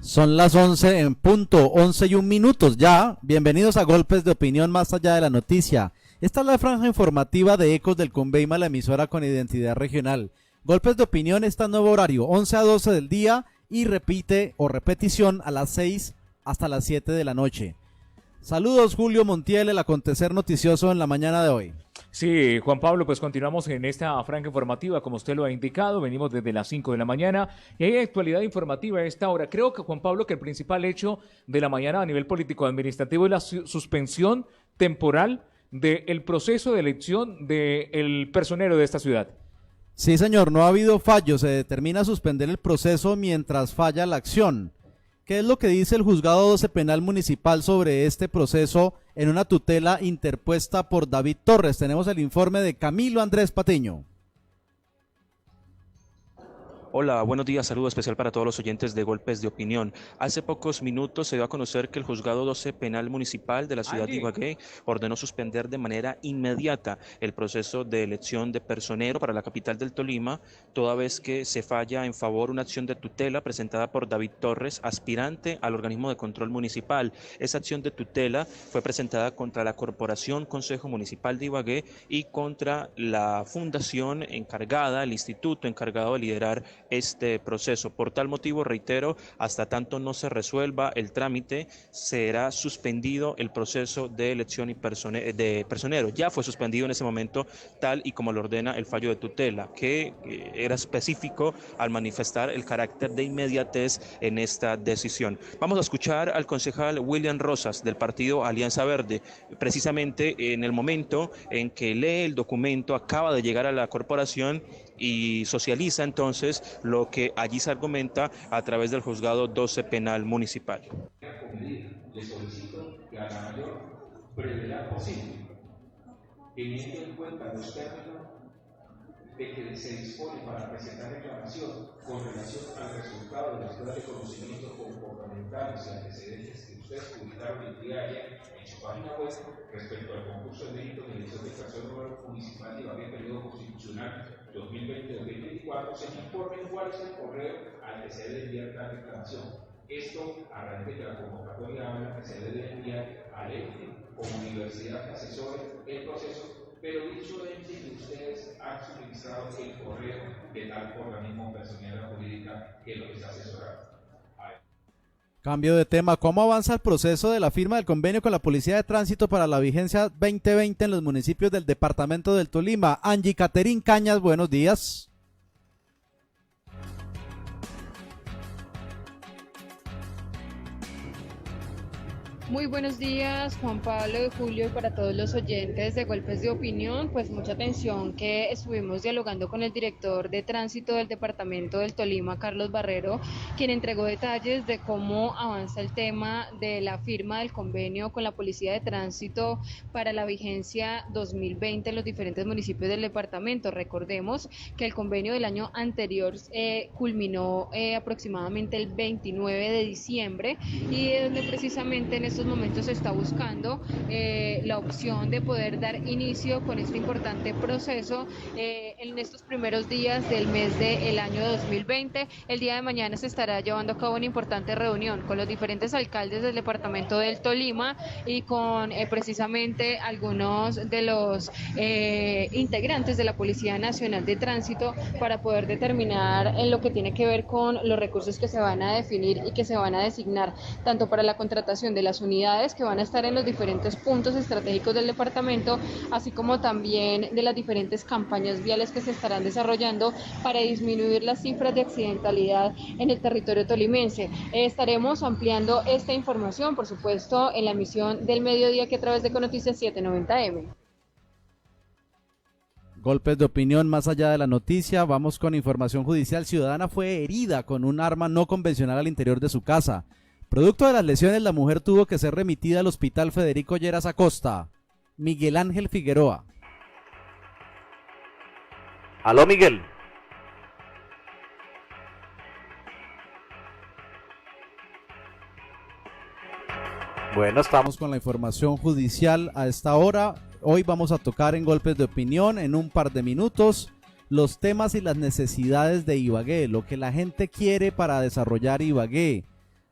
Son las 11 en punto, 11:01 ya. Bienvenidos a Golpes de Opinión más allá de la noticia. Esta es la franja informativa de Ecos del Conveima, la emisora con identidad regional. Golpes de Opinión está en nuevo horario, 11 a 12 del día y repite o repetición a las 6 hasta las 7 de la noche. Saludos, Julio Montiel, el acontecer noticioso en la mañana de hoy. Sí, Juan Pablo, pues continuamos en esta franja informativa, como usted lo ha indicado, venimos desde las 5 de la mañana y hay actualidad informativa a esta hora. Creo que, Juan Pablo, que el principal hecho de la mañana a nivel político-administrativo es la suspensión temporal del proceso de elección del personero de esta ciudad. Sí, señor, no ha habido fallo, se determina suspender el proceso mientras falla la acción. ¿Qué es lo que dice el Juzgado 12 Penal Municipal sobre este proceso en una tutela interpuesta por David Torres? Tenemos el informe de Camilo Andrés Patiño. Hola, buenos días, saludo especial para todos los oyentes de Golpes de Opinión. Hace pocos minutos se dio a conocer que el Juzgado 12 Penal Municipal de la ciudad de Ibagué ordenó suspender de manera inmediata el proceso de elección de personero para la capital del Tolima, toda vez que se falla en favor una acción de tutela presentada por David Torres, aspirante al organismo de control municipal. Esa acción de tutela fue presentada contra la Corporación Consejo Municipal de Ibagué y contra la fundación encargada, el instituto encargado de liderar este proceso. Por tal motivo, reitero, hasta tanto no se resuelva el trámite, será suspendido el proceso de elección de personero. Ya fue suspendido en ese momento, tal y como lo ordena el fallo de tutela, que era específico al manifestar el carácter de inmediatez en esta decisión. Vamos a escuchar al concejal William Rosas del partido Alianza Verde, precisamente en el momento en que lee el documento, acaba de llegar a la corporación y socializa entonces lo que allí se argumenta a través del Juzgado 12 Penal Municipal. Le solicito que a la mayor brevedad posible, teniendo en cuenta los términos de que se dispone para presentar reclamación con relación al resultado de las pruebas de conocimientos comportamentales y antecedentes que ustedes publicaron el día de ayer en su página web respecto al concurso de méritos de elección de personero municipal de Ibagué, periodo constitucional 2020-2024, se informen cuál es el correo al que se debe enviar la reclamación. Esto a raíz de que la convocatoria habla que se debe enviar al ente como universidad que asesore el proceso, pero dicho ente que ustedes han suministrado el correo de tal organismo personera jurídica que lo está asesorando. Cambio de tema, ¿cómo avanza el proceso de la firma del convenio con la Policía de Tránsito para la vigencia 2020 en los municipios del departamento del Tolima? Angie Caterín Cañas, buenos días. Muy buenos días, Juan Pablo y Julio, y para todos los oyentes de Golpes de Opinión. Pues mucha atención que estuvimos dialogando con el director de tránsito del departamento del Tolima, Carlos Barrero, quien entregó detalles de cómo avanza el tema de la firma del convenio con la Policía de Tránsito para la vigencia 2020 en los diferentes municipios del departamento. Recordemos que el convenio del año anterior culminó aproximadamente el 29 de diciembre y donde precisamente en estos momentos se está buscando la opción de poder dar inicio con este importante proceso en estos primeros días del mes del año 2020. El día de mañana se estará llevando a cabo una importante reunión con los diferentes alcaldes del departamento del Tolima y con precisamente algunos de los integrantes de la Policía Nacional de Tránsito para poder determinar en lo que tiene que ver con los recursos que se van a definir y que se van a designar tanto para la contratación de las unidades que van a estar en los diferentes puntos estratégicos del departamento, así como también de las diferentes campañas viales que se estarán desarrollando para disminuir las cifras de accidentalidad en el territorio tolimense. Estaremos ampliando esta información, por supuesto, en la emisión del mediodía que a través de Econoticias 790M. Golpes de opinión más allá de la noticia, vamos con información judicial. Ciudadana fue herida con un arma no convencional al interior de su casa. Producto de las lesiones, la mujer tuvo que ser remitida al Hospital Federico Lleras Acosta. Miguel Ángel Figueroa. Aló, Miguel. Bueno, estamos con la información judicial a esta hora. Hoy vamos a tocar en Golpes de Opinión en un par de minutos los temas y las necesidades de Ibagué, lo que la gente quiere para desarrollar Ibagué.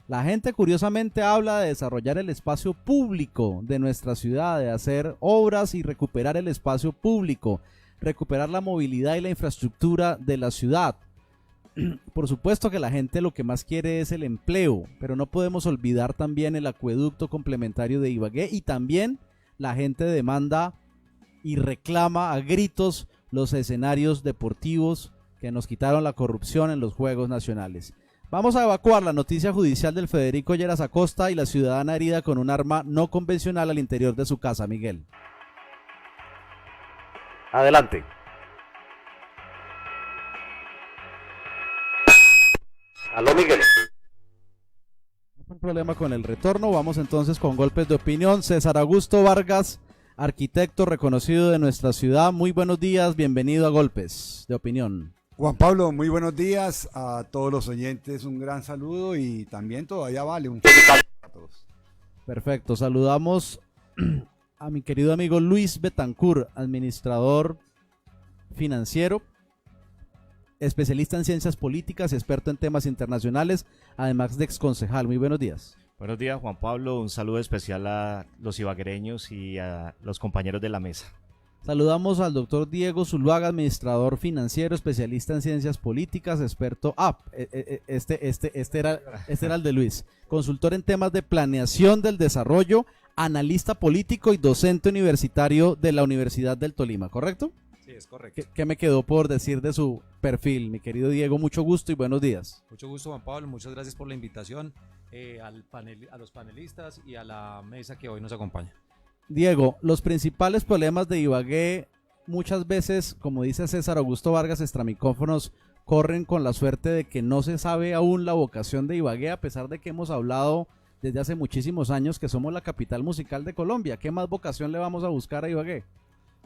La gente curiosamente habla de desarrollar el espacio público de nuestra ciudad, de hacer obras y recuperar el espacio público, recuperar la movilidad y la infraestructura de la ciudad. Por supuesto que la gente lo que más quiere es el empleo, pero no podemos olvidar también el acueducto complementario de Ibagué, y también la gente demanda y reclama a gritos los escenarios deportivos que nos quitaron la corrupción en los Juegos Nacionales. Vamos a evacuar la noticia judicial del Federico Lleras Acosta y la ciudadana herida con un arma no convencional al interior de su casa, Miguel. Adelante. Aló, Miguel. Un problema con el retorno. Vamos entonces con golpes de opinión. César Augusto Vargas, arquitecto reconocido de nuestra ciudad. Muy buenos días, bienvenido a Golpes de Opinión. Juan Pablo, muy buenos días a todos los oyentes, un gran saludo y también todavía vale un saludo para todos. Perfecto, saludamos a mi querido amigo Luis Betancourt, administrador financiero, especialista en ciencias políticas, experto en temas internacionales, además de exconcejal. Muy buenos días. Buenos días, Juan Pablo. Un saludo especial a los ibaguereños y a los compañeros de la mesa. Saludamos al doctor Diego Zuluaga, administrador financiero, especialista en ciencias políticas, experto. Este era el de Luis. Consultor en temas de planeación del desarrollo, analista político y docente universitario de la Universidad del Tolima, ¿correcto? Sí, es correcto. ¿Qué me quedó por decir de su perfil, mi querido Diego? Mucho gusto y buenos días. Mucho gusto, Juan Pablo. Muchas gracias por la invitación a los panelistas y a la mesa que hoy nos acompaña. Diego, los principales problemas de Ibagué, muchas veces, como dice César Augusto Vargas, extramicrófonos, corren con la suerte de que no se sabe aún la vocación de Ibagué, a pesar de que hemos hablado desde hace muchísimos años que somos la capital musical de Colombia. ¿Qué más vocación le vamos a buscar a Ibagué?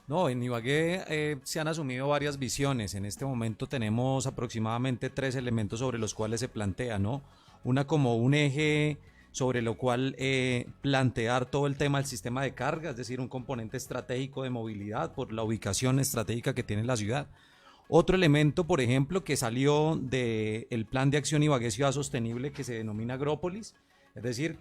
No, en Ibagué se han asumido varias visiones. En este momento tenemos aproximadamente 3 elementos sobre los cuales se plantea, ¿no? Una como un eje sobre lo cual plantear todo el tema del sistema de carga, es decir, un componente estratégico de movilidad por la ubicación estratégica que tiene la ciudad. Otro elemento, por ejemplo, que salió del Plan de Acción Ibagué Ciudad Sostenible, que se denomina Agrópolis, es decir,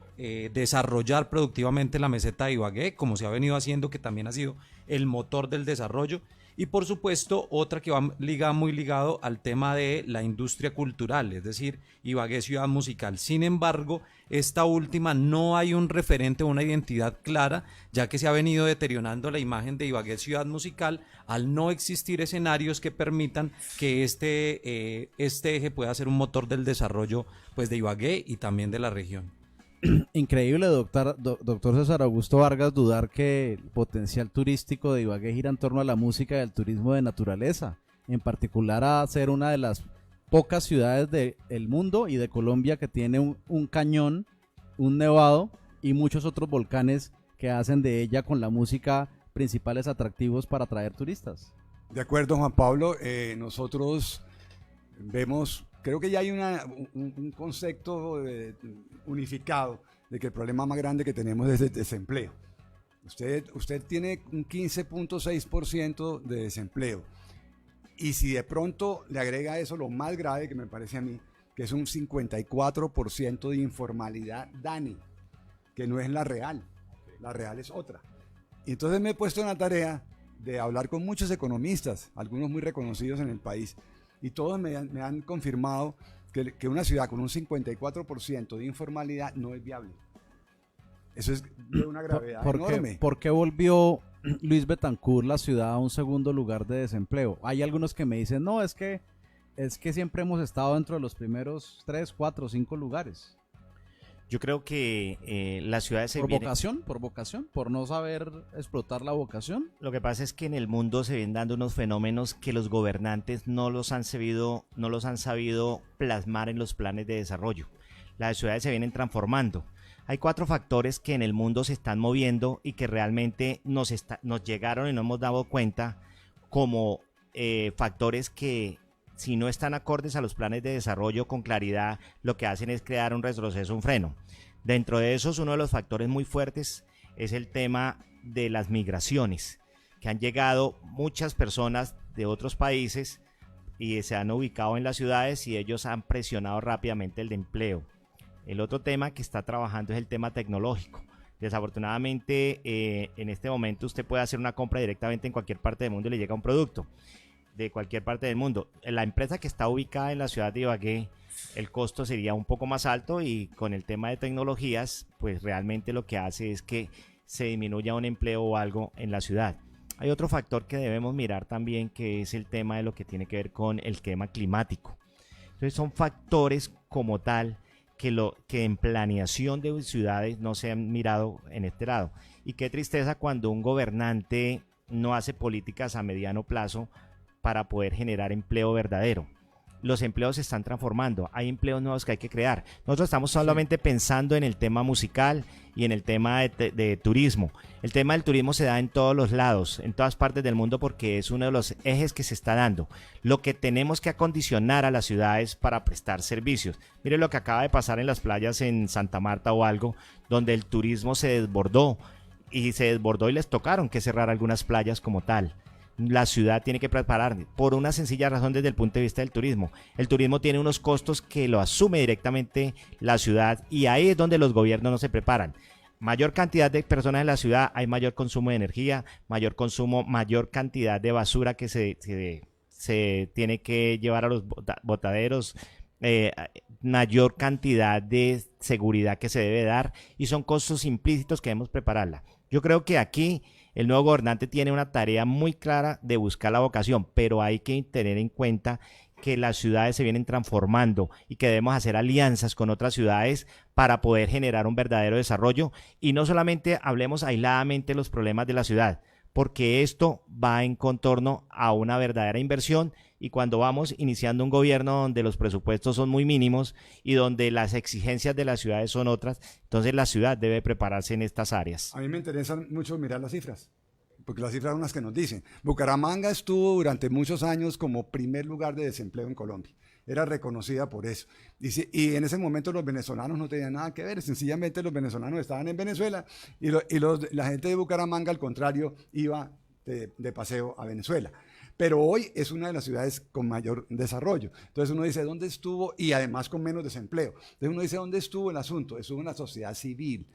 desarrollar productivamente la meseta de Ibagué, como se ha venido haciendo, que también ha sido el motor del desarrollo. Y por supuesto, otra que va muy ligado al tema de la industria cultural, es decir, Ibagué Ciudad Musical. Sin embargo, esta última no hay un referente o una identidad clara, ya que se ha venido deteriorando la imagen de Ibagué Ciudad Musical al no existir escenarios que permitan que este eje pueda ser un motor del desarrollo, pues, de Ibagué y también de la región. Increíble, doctor César Augusto Vargas, dudar que el potencial turístico de Ibagué gira en torno a la música y al turismo de naturaleza, en particular a ser una de las pocas ciudades del mundo y de Colombia que tiene un cañón, un nevado y muchos otros volcanes que hacen de ella con la música principales atractivos para atraer turistas. De acuerdo, Juan Pablo, nosotros vemos, creo que ya hay un concepto unificado de que el problema más grande que tenemos es el desempleo. Usted tiene un 15.6% de desempleo. Y si de pronto le agrega a eso lo más grave que me parece a mí, que es un 54% de informalidad, Dani, que no es la real es otra. Y entonces me he puesto en la tarea de hablar con muchos economistas, algunos muy reconocidos en el país, y todos me han confirmado que una ciudad con un 54% de informalidad no es viable. Eso es de una gravedad enorme. ¿Por qué volvió Luis Betancourt la ciudad a un segundo lugar de desempleo? Hay algunos que me dicen, no, es que siempre hemos estado dentro de los primeros 3, 4, 5 lugares. Yo creo que las ciudades se ¿Por vocación? ¿Por no saber explotar la vocación? Lo que pasa es que en el mundo se vienen dando unos fenómenos que los gobernantes no los han sabido plasmar en los planes de desarrollo. Las ciudades se vienen transformando. Hay 4 factores que en el mundo se están moviendo y que realmente nos llegaron y no hemos dado cuenta como factores que, si no están acordes a los planes de desarrollo con claridad, lo que hacen es crear un retroceso, un freno. Dentro de esos, uno de los factores muy fuertes es el tema de las migraciones, que han llegado muchas personas de otros países y se han ubicado en las ciudades y ellos han presionado rápidamente el empleo. El otro tema que está trabajando es el tema tecnológico. Desafortunadamente, en este momento usted puede hacer una compra directamente en cualquier parte del mundo y le llega un producto de cualquier parte del mundo. La empresa que está ubicada en la ciudad de Ibagué, el costo sería un poco más alto, y con el tema de tecnologías, pues realmente lo que hace es que se disminuya un empleo o algo en la ciudad. Hay otro factor que debemos mirar también, que es el tema de lo que tiene que ver con el tema climático. Entonces son factores como tal que en planeación de ciudades no se han mirado en este lado. Y qué tristeza cuando un gobernante no hace políticas a mediano plazo para poder generar empleo verdadero. Los empleos se están transformando, hay empleos nuevos que hay que crear. Nosotros estamos solamente pensando en el tema musical y en el tema de turismo. El tema del turismo se da en todos los lados, en todas partes del mundo, porque es uno de los ejes que se está dando. Lo que tenemos que acondicionar a las ciudades para prestar servicios. Mire lo que acaba de pasar en las playas en Santa Marta o algo, donde el turismo se desbordó y les tocaron que cerrar algunas playas como tal. La ciudad tiene que preparar por una sencilla razón desde el punto de vista del turismo. El turismo tiene unos costos que lo asume directamente la ciudad, y ahí es donde los gobiernos no se preparan. Mayor cantidad de personas en la ciudad, hay mayor consumo de energía, mayor consumo, mayor cantidad de basura que se tiene que llevar a los botaderos, mayor cantidad de seguridad que se debe dar, y son costos implícitos que debemos prepararla. Yo creo que aquí el nuevo gobernante tiene una tarea muy clara de buscar la vocación, pero hay que tener en cuenta que las ciudades se vienen transformando y que debemos hacer alianzas con otras ciudades para poder generar un verdadero desarrollo, y no solamente hablemos aisladamente de los problemas de la ciudad, porque esto va en contorno a una verdadera inversión. Y cuando vamos iniciando un gobierno donde los presupuestos son muy mínimos y donde las exigencias de las ciudades son otras, entonces la ciudad debe prepararse en estas áreas. A mí me interesa mucho mirar las cifras, porque las cifras son las que nos dicen. Bucaramanga estuvo durante muchos años como primer lugar de desempleo en Colombia. Era reconocida por eso. Y en ese momento los venezolanos no tenían nada que ver, sencillamente los venezolanos estaban en Venezuela y la gente de Bucaramanga, al contrario, iba de paseo a Venezuela. Pero hoy es una de las ciudades con mayor desarrollo. Entonces uno dice, ¿dónde estuvo? Y además con menos desempleo. Entonces uno dice, ¿dónde estuvo el asunto? Estuvo en la sociedad civil.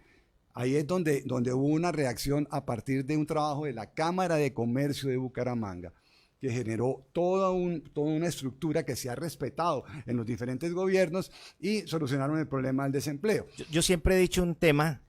Ahí es donde hubo una reacción a partir de un trabajo de la Cámara de Comercio de Bucaramanga, que generó toda una estructura que se ha respetado en los diferentes gobiernos, y solucionaron el problema del desempleo. Yo siempre he dicho un tema,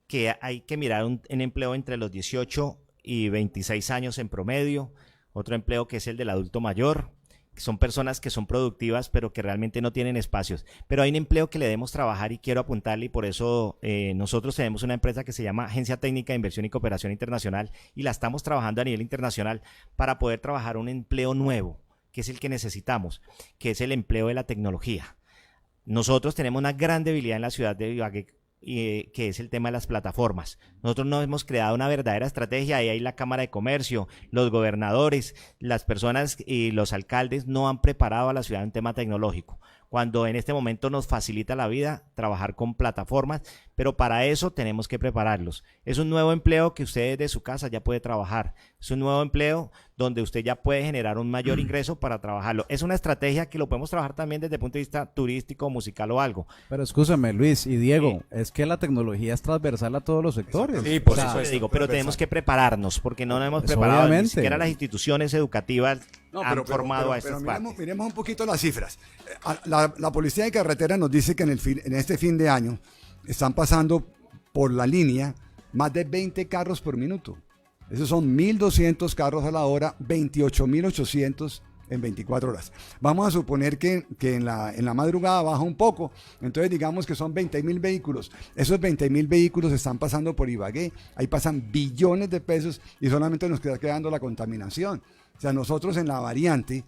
que hay que mirar un empleo entre los 18 y 26 años en promedio. Otro empleo que es el del adulto mayor, que son personas que son productivas pero que realmente no tienen espacios. Pero hay un empleo que le debemos trabajar, y quiero apuntarle, y por eso nosotros tenemos una empresa que se llama Agencia Técnica de Inversión y Cooperación Internacional, y la estamos trabajando a nivel internacional para poder trabajar un empleo nuevo, que es el que necesitamos, que es el empleo de la tecnología. Nosotros tenemos una gran debilidad en la ciudad de Ibagué, que es el tema de las plataformas. Nosotros no hemos creado una verdadera estrategia, y ahí la Cámara de Comercio, los gobernadores, las personas y los alcaldes no han preparado a la ciudad en tema tecnológico, cuando en este momento nos facilita la vida trabajar con plataformas, pero para eso tenemos que prepararlos. Es un nuevo empleo que usted desde su casa ya puede trabajar, es un nuevo empleo donde usted ya puede generar un mayor ingreso para trabajarlo. Es una estrategia que lo podemos trabajar también desde el punto de vista turístico, musical o algo. Pero escúchame, Luis y Diego, es que la tecnología es transversal a todos los sectores. Sí, por eso les digo, pero tenemos que prepararnos, porque no nos hemos preparado, obviamente. Ni siquiera las instituciones educativas han formado a estas partes. Miremos un poquito las cifras. La Policía de Carretera nos dice que en este fin de año están pasando por la línea más de 20 carros por minuto. Esos son 1.200 carros a la hora, 28.800 en 24 horas. Vamos a suponer que en la madrugada baja un poco, entonces digamos que son 20.000 vehículos. Esos 20.000 vehículos están pasando por Ibagué, ahí pasan billones de pesos y solamente nos queda quedando la contaminación. O sea, nosotros en la variante,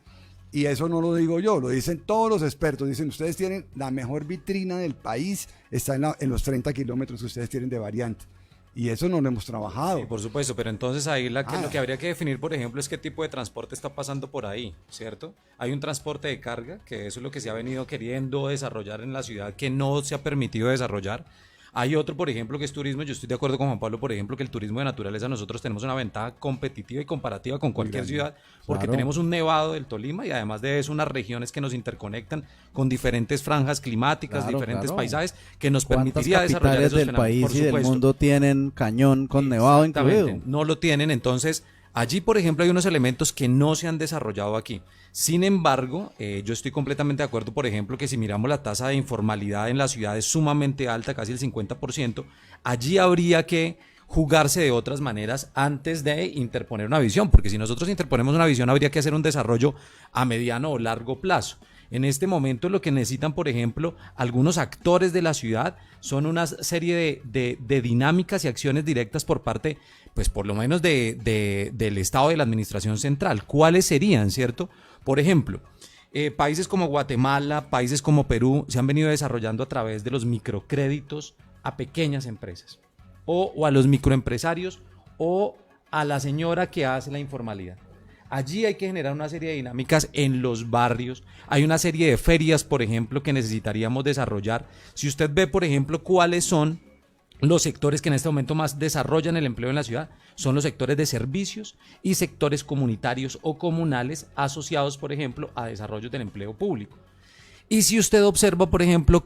y eso no lo digo yo, lo dicen todos los expertos, dicen, ustedes tienen la mejor vitrina del país, está en los 30 kilómetros que ustedes tienen de variante. Y eso no lo hemos trabajado. Sí, por supuesto, pero entonces ahí lo que habría que definir, por ejemplo, es qué tipo de transporte está pasando por ahí, ¿cierto? Hay un transporte de carga, que eso es lo que se ha venido queriendo desarrollar en la ciudad, que no se ha permitido desarrollar. Hay otro, por ejemplo, que es turismo. Yo estoy de acuerdo con Juan Pablo, por ejemplo, que el turismo de naturaleza nosotros tenemos una ventaja competitiva y comparativa con cualquier ciudad, porque Claro. tenemos un nevado del Tolima y además de eso unas regiones que nos interconectan con diferentes franjas climáticas, Claro, diferentes claro. paisajes que nos ¿Cuántas permitiría desarrollar capitales esos del fenómenos? país Por y del supuesto. mundo tienen cañón con nevado Exactamente, incluido? no lo tienen, entonces allí, por ejemplo, hay unos elementos que no se han desarrollado aquí. Sin embargo, yo estoy completamente de acuerdo, por ejemplo, que si miramos la tasa de informalidad en la ciudad es sumamente alta, casi el 50%, allí habría que jugarse de otras maneras antes de interponer una visión, porque si nosotros interponemos una visión habría que hacer un desarrollo a mediano o largo plazo. En este momento lo que necesitan, por ejemplo, algunos actores de la ciudad son una serie de dinámicas y acciones directas por parte, pues por lo menos del Estado, de la administración central. ¿Cuáles serían, cierto? Por ejemplo, países como Guatemala, países como Perú se han venido desarrollando a través de los microcréditos a pequeñas empresas o a los microempresarios o a la señora que hace la informalidad. Allí hay que generar una serie de dinámicas en los barrios. Hay una serie de ferias, por ejemplo, que necesitaríamos desarrollar. Si usted ve, por ejemplo, cuáles son los sectores que en este momento más desarrollan el empleo en la ciudad, son los sectores de servicios y sectores comunitarios o comunales asociados, por ejemplo, a desarrollo del empleo público. Y si usted observa, por ejemplo,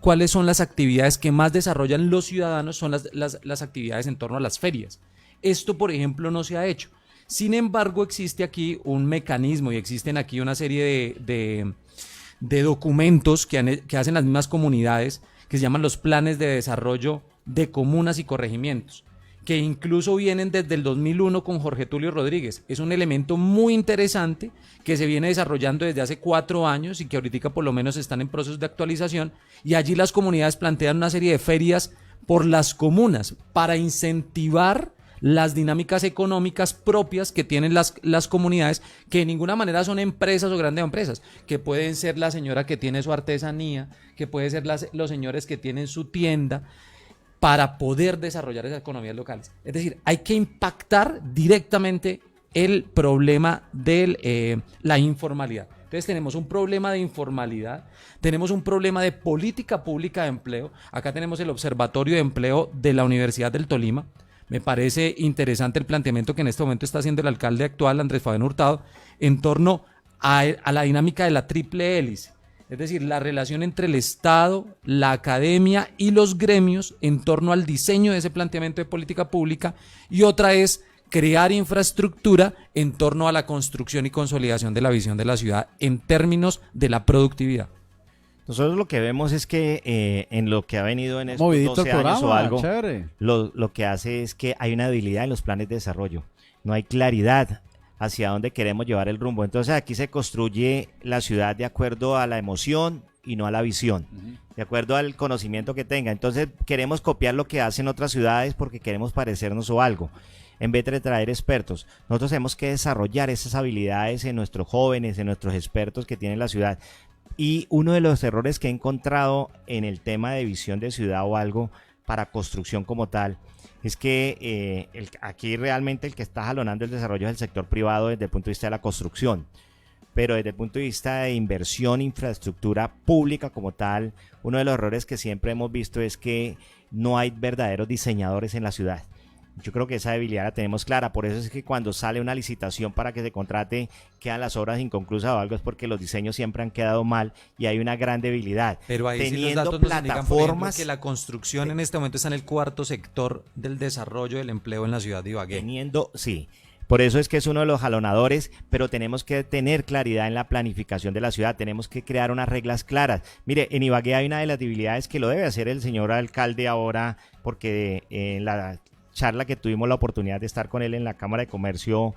cuáles son las actividades que más desarrollan los ciudadanos, son las actividades en torno a las ferias. Esto, por ejemplo, no se ha hecho. Sin embargo, existe aquí un mecanismo y existen aquí una serie de documentos que hacen las mismas comunidades, que se llaman los planes de desarrollo de comunas y corregimientos, que incluso vienen desde el 2001 con Jorge Tulio Rodríguez. Es un elemento muy interesante que se viene desarrollando desde hace 4 años y que ahorita por lo menos están en proceso de actualización, y allí las comunidades plantean una serie de ferias por las comunas para incentivar las dinámicas económicas propias que tienen las comunidades, que de ninguna manera son empresas o grandes empresas, que pueden ser la señora que tiene su artesanía, que pueden ser los señores que tienen su tienda, para poder desarrollar esas economías locales. Es decir, hay que impactar directamente el problema de la informalidad. Entonces tenemos un problema de informalidad, tenemos un problema de política pública de empleo. Acá tenemos el Observatorio de Empleo de la Universidad del Tolima. Me parece interesante el planteamiento que en este momento está haciendo el alcalde actual, Andrés Fabián Hurtado, en torno a la dinámica de la triple hélice. Es decir, la relación entre el Estado, la academia y los gremios en torno al diseño de ese planteamiento de política pública, y otra es crear infraestructura en torno a la construcción y consolidación de la visión de la ciudad en términos de la productividad. Nosotros lo que vemos es que en lo que ha venido en estos Movidito 12 el años o programa, algo, chévere. lo que hace es que hay una debilidad en los planes de desarrollo. No hay claridad hacia dónde queremos llevar el rumbo. Entonces aquí se construye la ciudad de acuerdo a la emoción y no a la visión, de acuerdo al conocimiento que tenga. Entonces queremos copiar lo que hacen otras ciudades porque queremos parecernos o algo, en vez de traer expertos. Nosotros tenemos que desarrollar esas habilidades en nuestros jóvenes, en nuestros expertos que tiene la ciudad. Y uno de los errores que he encontrado en el tema de visión de ciudad o algo para construcción como tal, es que aquí realmente el que está jalonando el desarrollo es el sector privado desde el punto de vista de la construcción, pero desde el punto de vista de inversión, infraestructura pública como tal, uno de los errores que siempre hemos visto es que no hay verdaderos diseñadores en la ciudad. Yo creo que esa debilidad la tenemos clara, por eso es que cuando sale una licitación para que se contrate, quedan las obras inconclusas o algo, es porque los diseños siempre han quedado mal y hay una gran debilidad. Pero ahí sí los datos nos indican, por ejemplo, que la construcción en este momento está en el 4º sector del desarrollo del empleo en la ciudad de Ibagué. Sí, por eso es que es uno de los jalonadores, pero tenemos que tener claridad en la planificación de la ciudad, tenemos que crear unas reglas claras. Mire, en Ibagué hay una de las debilidades que lo debe hacer el señor alcalde ahora, porque en la charla que tuvimos la oportunidad de estar con él en la Cámara de Comercio,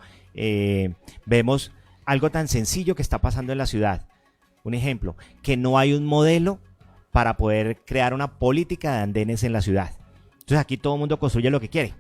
vemos algo tan sencillo que está pasando en la ciudad. Un ejemplo, que no hay un modelo para poder crear una política de andenes en la ciudad. Entonces aquí todo el mundo construye lo que quiere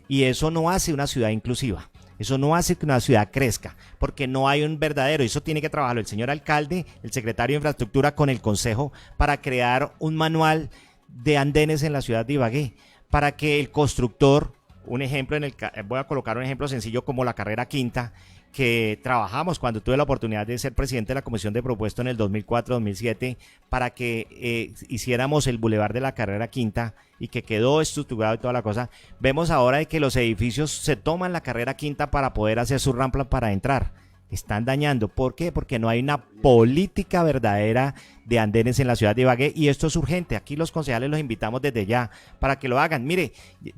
y eso no hace una ciudad inclusiva. Eso no hace que una ciudad crezca, porque no hay un verdadero, eso tiene que trabajarlo el señor alcalde, el secretario de Infraestructura con el consejo para crear un manual de andenes en la ciudad de Ibagué, para que el constructor, un ejemplo voy a colocar un ejemplo sencillo como la carrera quinta, que trabajamos cuando tuve la oportunidad de ser presidente de la Comisión de Propuesto en el 2004-2007 para que hiciéramos el Boulevard de la Carrera Quinta y que quedó estructurado y toda la cosa. Vemos ahora de que los edificios se toman la Carrera Quinta para poder hacer su rampa para entrar. Están dañando. ¿Por qué? Porque no hay una política verdadera de andenes en la ciudad de Ibagué y esto es urgente. Aquí los concejales los invitamos desde ya para que lo hagan. Mire,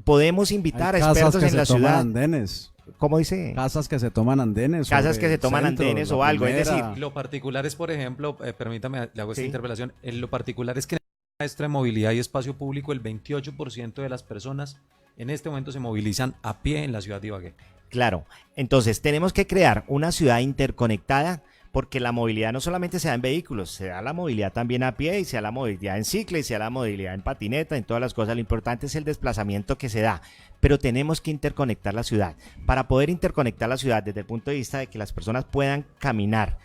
podemos invitar a expertos en la ciudad. Andenes. ¿Cómo dice? Casas que se toman andenes. Casas que se toman andenes o algo. Es decir, lo particular es, por ejemplo, permítame, le hago esta Sí. interpelación. Lo particular es que en el maestro de movilidad y espacio público, el 28% de las personas en este momento se movilizan a pie en la ciudad de Ibagué. claro. Entonces, tenemos que crear una ciudad interconectada porque la movilidad no solamente se da en vehículos, se da la movilidad también a pie y se da la movilidad en cicla y se da la movilidad en patineta, en todas las cosas. Lo importante es el desplazamiento que se da, pero tenemos que interconectar la ciudad. Para poder interconectar la ciudad desde el punto de vista de que las personas puedan caminar,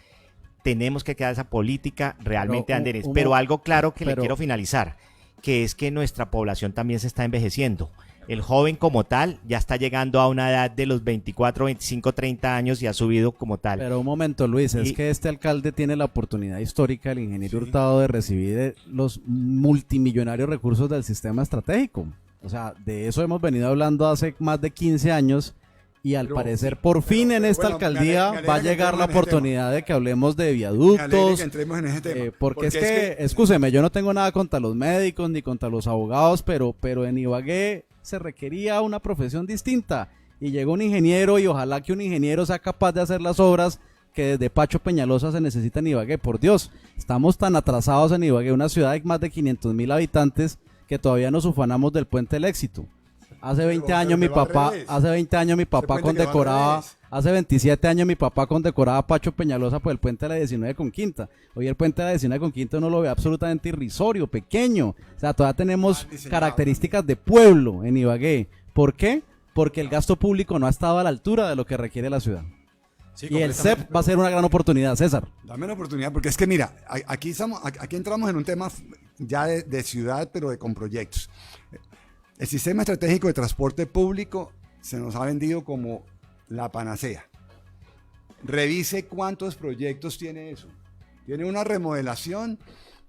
tenemos que crear esa política realmente Pero, andenes. Pero algo claro que le pero- quiero finalizar, que es que nuestra población también se está envejeciendo. El joven como tal ya está llegando a una edad de los 24, 25, 30 años y ha subido como tal. Pero un momento, Luis, es Y- que este alcalde tiene la oportunidad histórica, el ingeniero Hurtado, de recibir los multimillonarios recursos del sistema estratégico. O sea, de eso hemos venido hablando hace más de 15 años y al Pero- parecer por fin en esta bueno, me alcaldía alegra va a que llegar entremos la en ese oportunidad de que hablemos de Me alegra viaductos. que entremos en ese tema. Porque es que, excúseme, yo no tengo nada contra los médicos ni contra los abogados, pero en Ibagué se requería una profesión distinta y llegó un ingeniero y ojalá que un ingeniero sea capaz de hacer las obras que desde Pacho Peñalosa se necesitan en Ibagué. Por Dios, estamos tan atrasados en Ibagué, una ciudad de más de 500.000 habitantes, que todavía nos ufanamos del Puente del Éxito. Hace 20 pero años mi que va al papá, revés. hace 20 años mi papá puente que va al condecoraba, revés. hace 27 años mi papá condecoraba a Pacho Peñalosa por el puente de la 19 con Quinta. Hoy el puente de la 19 con Quinta uno lo ve absolutamente irrisorio, pequeño. O sea, todavía tenemos Mal diseñado. características de pueblo en Ibagué. ¿Por qué? Porque el gasto público no ha estado a la altura de lo que requiere la ciudad. Sí, Y el completamente. CEP va a ser una gran oportunidad, César. Dame la oportunidad, porque es que mira, aquí entramos en un tema ya de ciudad, pero con proyectos. El sistema estratégico de transporte público se nos ha vendido como la panacea. Revise cuántos proyectos tiene eso. Tiene una remodelación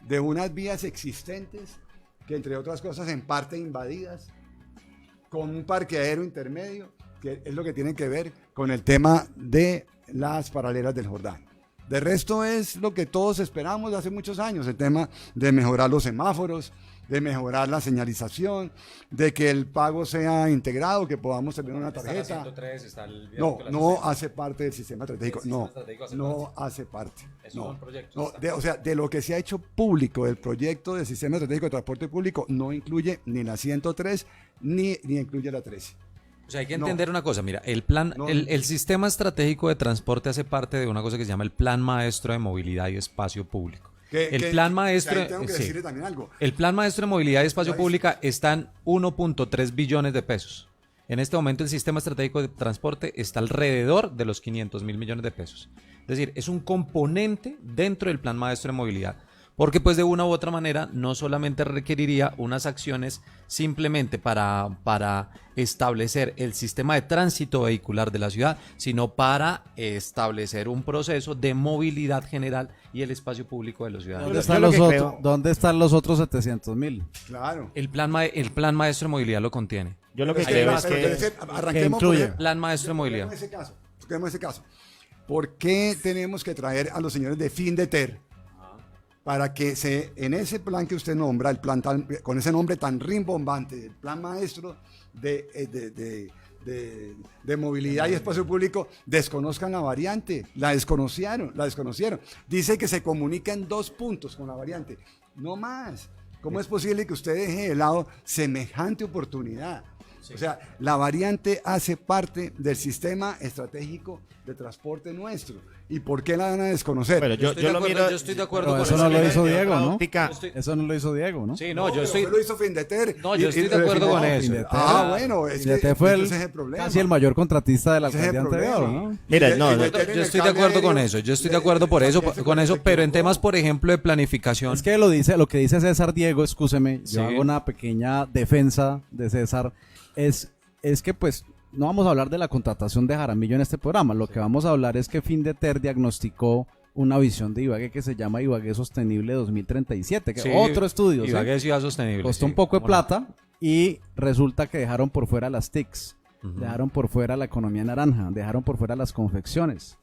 de unas vías existentes que, entre otras cosas, en parte invadidas, con un parqueadero intermedio, que es lo que tiene que ver con el tema de las paralelas del Jordán. De resto es lo que todos esperamos de hace muchos años, el tema de mejorar los semáforos, de mejorar la señalización, de que el pago sea integrado, que podamos tener una tarjeta. No, no hace parte del sistema estratégico. No, no hace parte. No, no, o sea, de lo que se ha hecho público del proyecto del sistema estratégico de transporte público, no incluye ni la 103 ni incluye la 13. O sea, hay que No. entender una cosa, mira, el sistema estratégico de transporte hace parte de una cosa que se llama el Plan Maestro de Movilidad y Espacio Público. El Plan Maestro, ahí tengo que sí. decirle también algo. El Plan Maestro de Movilidad y Espacio Ya ves. Público está en 1.3 billones de pesos. En este momento el sistema estratégico de transporte está alrededor de los 500.000 millones de pesos. Es decir, es un componente dentro del Plan Maestro de Movilidad. Porque pues de una u otra manera no solamente requeriría unas acciones simplemente para establecer el sistema de tránsito vehicular de la ciudad, sino para establecer un proceso de movilidad general y el espacio público de los ciudadanos. ¿Dónde están los otros 700.000? Claro. El plan maestro de movilidad lo contiene. Yo lo que Pero creo es es que- que... pero es que que arranquemos incluye. Plan maestro de movilidad. Busquemos ese caso. ¿Por qué tenemos que traer a los señores de Findeter para que en ese plan que usted nombra, el plan con ese nombre tan rimbombante, el plan maestro de movilidad y espacio público, desconozcan la variante? La desconocieron. Dice que se comunica en 2 puntos con la variante, no más. ¿Cómo es posible que usted deje de lado semejante oportunidad? O sea, la variante hace parte del sistema estratégico de transporte nuestro. ¿Y por qué la van a desconocer? Pero yo lo miro... Yo estoy de acuerdo Pero con eso no lo eso. hizo Diego, ¿no? óptica. Eso no lo hizo Diego, ¿no? Sí, no, yo pero estoy... lo hizo Findeter. No, yo estoy de acuerdo con eso. Findeter- Bueno, es Findeter que fue ese es el problema. casi el mayor contratista de la Ese es el alcaldía anterior, problema. ¿no? Mira, no, Y no, Findeter en Yo el estoy de cable acuerdo con aéreo, eso. Yo estoy de acuerdo con eso, pero en temas, por ejemplo, de planificación. Es que lo que dice César Diego, excúseme, Sí. yo hago una pequeña defensa de César, es que pues no vamos a hablar de la contratación de Jaramillo en este programa, lo que vamos a hablar es que Findeter diagnosticó una visión de Ibagué que se llama Ibagué Sostenible 2037, que Sí, otro estudio, ¿sí? Ibagué Ciudad Sostenible. Costó sí, un poco de cómo no. plata y resulta que dejaron por fuera las TICs, Ujú. dejaron por fuera la economía naranja, dejaron por fuera las confecciones,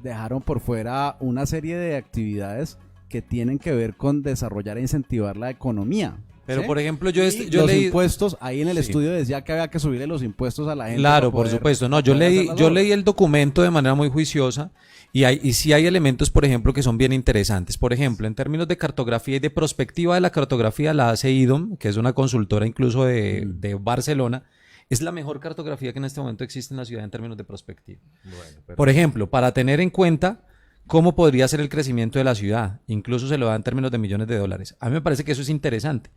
dejaron por fuera una serie de actividades que tienen que ver con desarrollar e incentivar la economía. Pero ¿sí? por ejemplo, Y yo los leí... impuestos, ahí en el Sí. estudio decía que había que subirle los impuestos a la gente. Claro, para por poder- supuesto. No, para yo poder hacer leí, las yo obras. leí el documento de manera muy juiciosa y sí hay elementos, por ejemplo, que son bien interesantes. Por ejemplo, en términos de cartografía y de prospectiva de la cartografía, la hace IDOM, que es una consultora incluso de Barcelona. Es la mejor cartografía que en este momento existe en la ciudad en términos de prospectiva. Por ejemplo, para tener en cuenta cómo podría ser el crecimiento de la ciudad, incluso se lo da en términos de millones de dólares. A mí me parece que eso es interesante.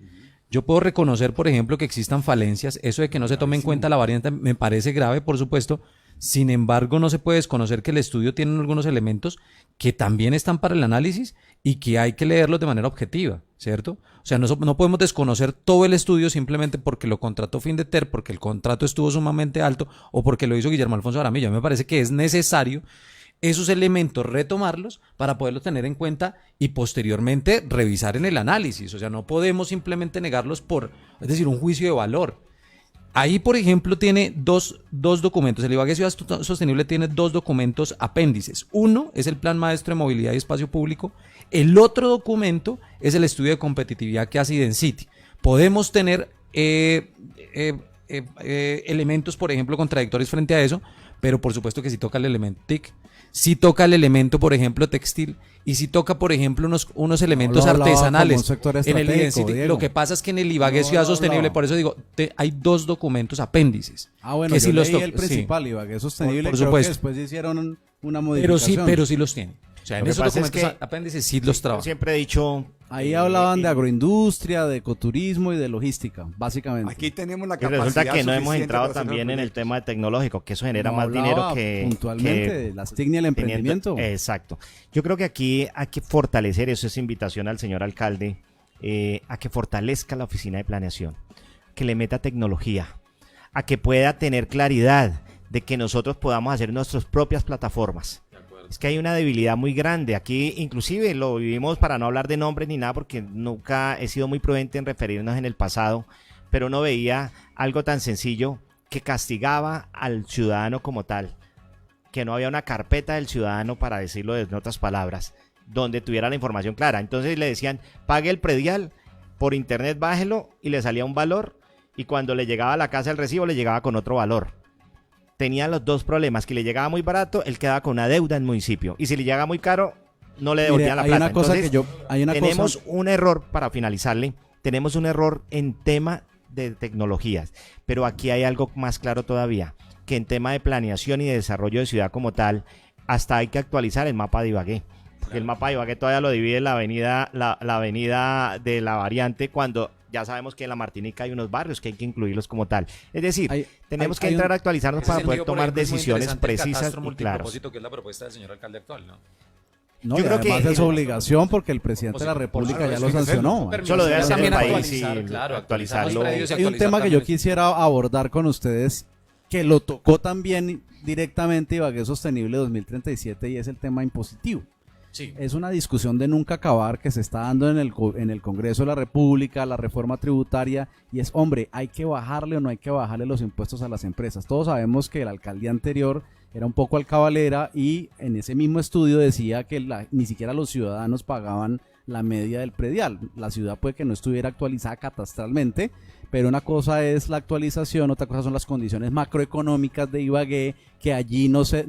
Yo puedo reconocer, por ejemplo, que existan falencias. Eso de que no se tome en cuenta la variante me parece grave, por supuesto. Sin embargo, no se puede desconocer que el estudio tiene algunos elementos que también están para el análisis y que hay que leerlos de manera objetiva, ¿cierto? O sea, no podemos desconocer todo el estudio simplemente porque lo contrató Findeter, porque el contrato estuvo sumamente alto o porque lo hizo Guillermo Alfonso Jaramillo. A mí me parece que es necesario esos elementos retomarlos para poderlos tener en cuenta y posteriormente revisar en el análisis. O sea, no podemos simplemente negarlos es decir, un juicio de valor. Ahí, por ejemplo, tiene dos documentos. El Ibagué Ciudad Sostenible tiene 2 documentos apéndices. Uno es el Plan Maestro de Movilidad y Espacio Público. El otro documento es el estudio de competitividad que hace Idencity. Podemos tener elementos, por ejemplo, contradictorios frente a eso, pero por supuesto que si toca el elemento TIC, si toca el elemento, por ejemplo, textil, y si toca, por ejemplo, unos elementos lo hablaba artesanales como un sector en el estratégico, Idencity. Diego. Lo que pasa es que en el Ibagué No Ciudad lo Sostenible, hablaba. por eso digo, hay 2 documentos apéndices. Ah, bueno, que yo sí los leí to- el principal, Ibagué Sostenible, por creo que supuesto. después hicieron una Pero modificación. sí los tiene. O sea, Lo en que esos pasa es documentos que- apéndices sí los Yo trabaja. siempre he dicho... Ahí hablaban de y- agroindustria, de ecoturismo y de logística, básicamente. Aquí tenemos la Y capacidad resulta que no hemos suficiente entrado para hacer también los en el proyectos. tema tecnológico, que eso genera No más dinero hablaba que... puntualmente de las TIC ni el emprendimiento. Exacto. Yo creo que aquí hay que fortalecer, eso es invitación al señor alcalde, a que fortalezca la oficina de planeación, que le meta tecnología, a que pueda tener claridad de que nosotros podamos hacer nuestras propias plataformas. Es que hay una debilidad muy grande. Aquí inclusive lo vivimos, para no hablar de nombres ni nada, porque nunca he sido muy prudente en referirnos en el pasado, pero uno veía algo tan sencillo que castigaba al ciudadano como tal, que no había una carpeta del ciudadano, para decirlo en otras palabras, donde tuviera la información clara. Entonces le decían, pague el predial, por internet bájelo, y le salía un valor, y cuando le llegaba a la casa el recibo le llegaba con otro valor. Tenía los 2 problemas: que le llegaba muy barato, él quedaba con una deuda en el municipio, y si le llegaba muy caro, no le Mire, devolvían la hay plata. una cosa Entonces, que yo, hay una tenemos cosa, un error, para finalizarle, tenemos un error en tema de tecnologías, pero aquí hay algo más claro todavía, que en tema de planeación y de desarrollo de ciudad como tal, hasta hay que actualizar el mapa de Ibagué, porque el mapa de Ibagué todavía lo divide la avenida de la variante, cuando ya sabemos que en la Martinica hay unos barrios que hay que incluirlos como tal. Es decir, tenemos que entrar a actualizarnos para poder tomar decisiones precisas y claras. Que es la propuesta del señor alcalde actual, ¿no? no, yo y creo además que- es obligación porque el presidente de la República ya lo sancionó. Eso lo debe hacer También el país actualizar, y claro, actualizarlo. Hay un tema que yo quisiera abordar con ustedes, que lo tocó también directamente Ibagué Sostenible 2037, y es el tema impositivo. Sí. Es una discusión de nunca acabar que se está dando en el Congreso de la República, la reforma tributaria, y es, hombre, ¿hay que bajarle o no hay que bajarle los impuestos a las empresas? Todos sabemos que la alcaldía anterior era un poco alcabalera, y en ese mismo estudio decía que ni siquiera los ciudadanos pagaban la media del predial. La ciudad puede que no estuviera actualizada catastralmente, pero una cosa es la actualización, otra cosa son las condiciones macroeconómicas de Ibagué, que allí no se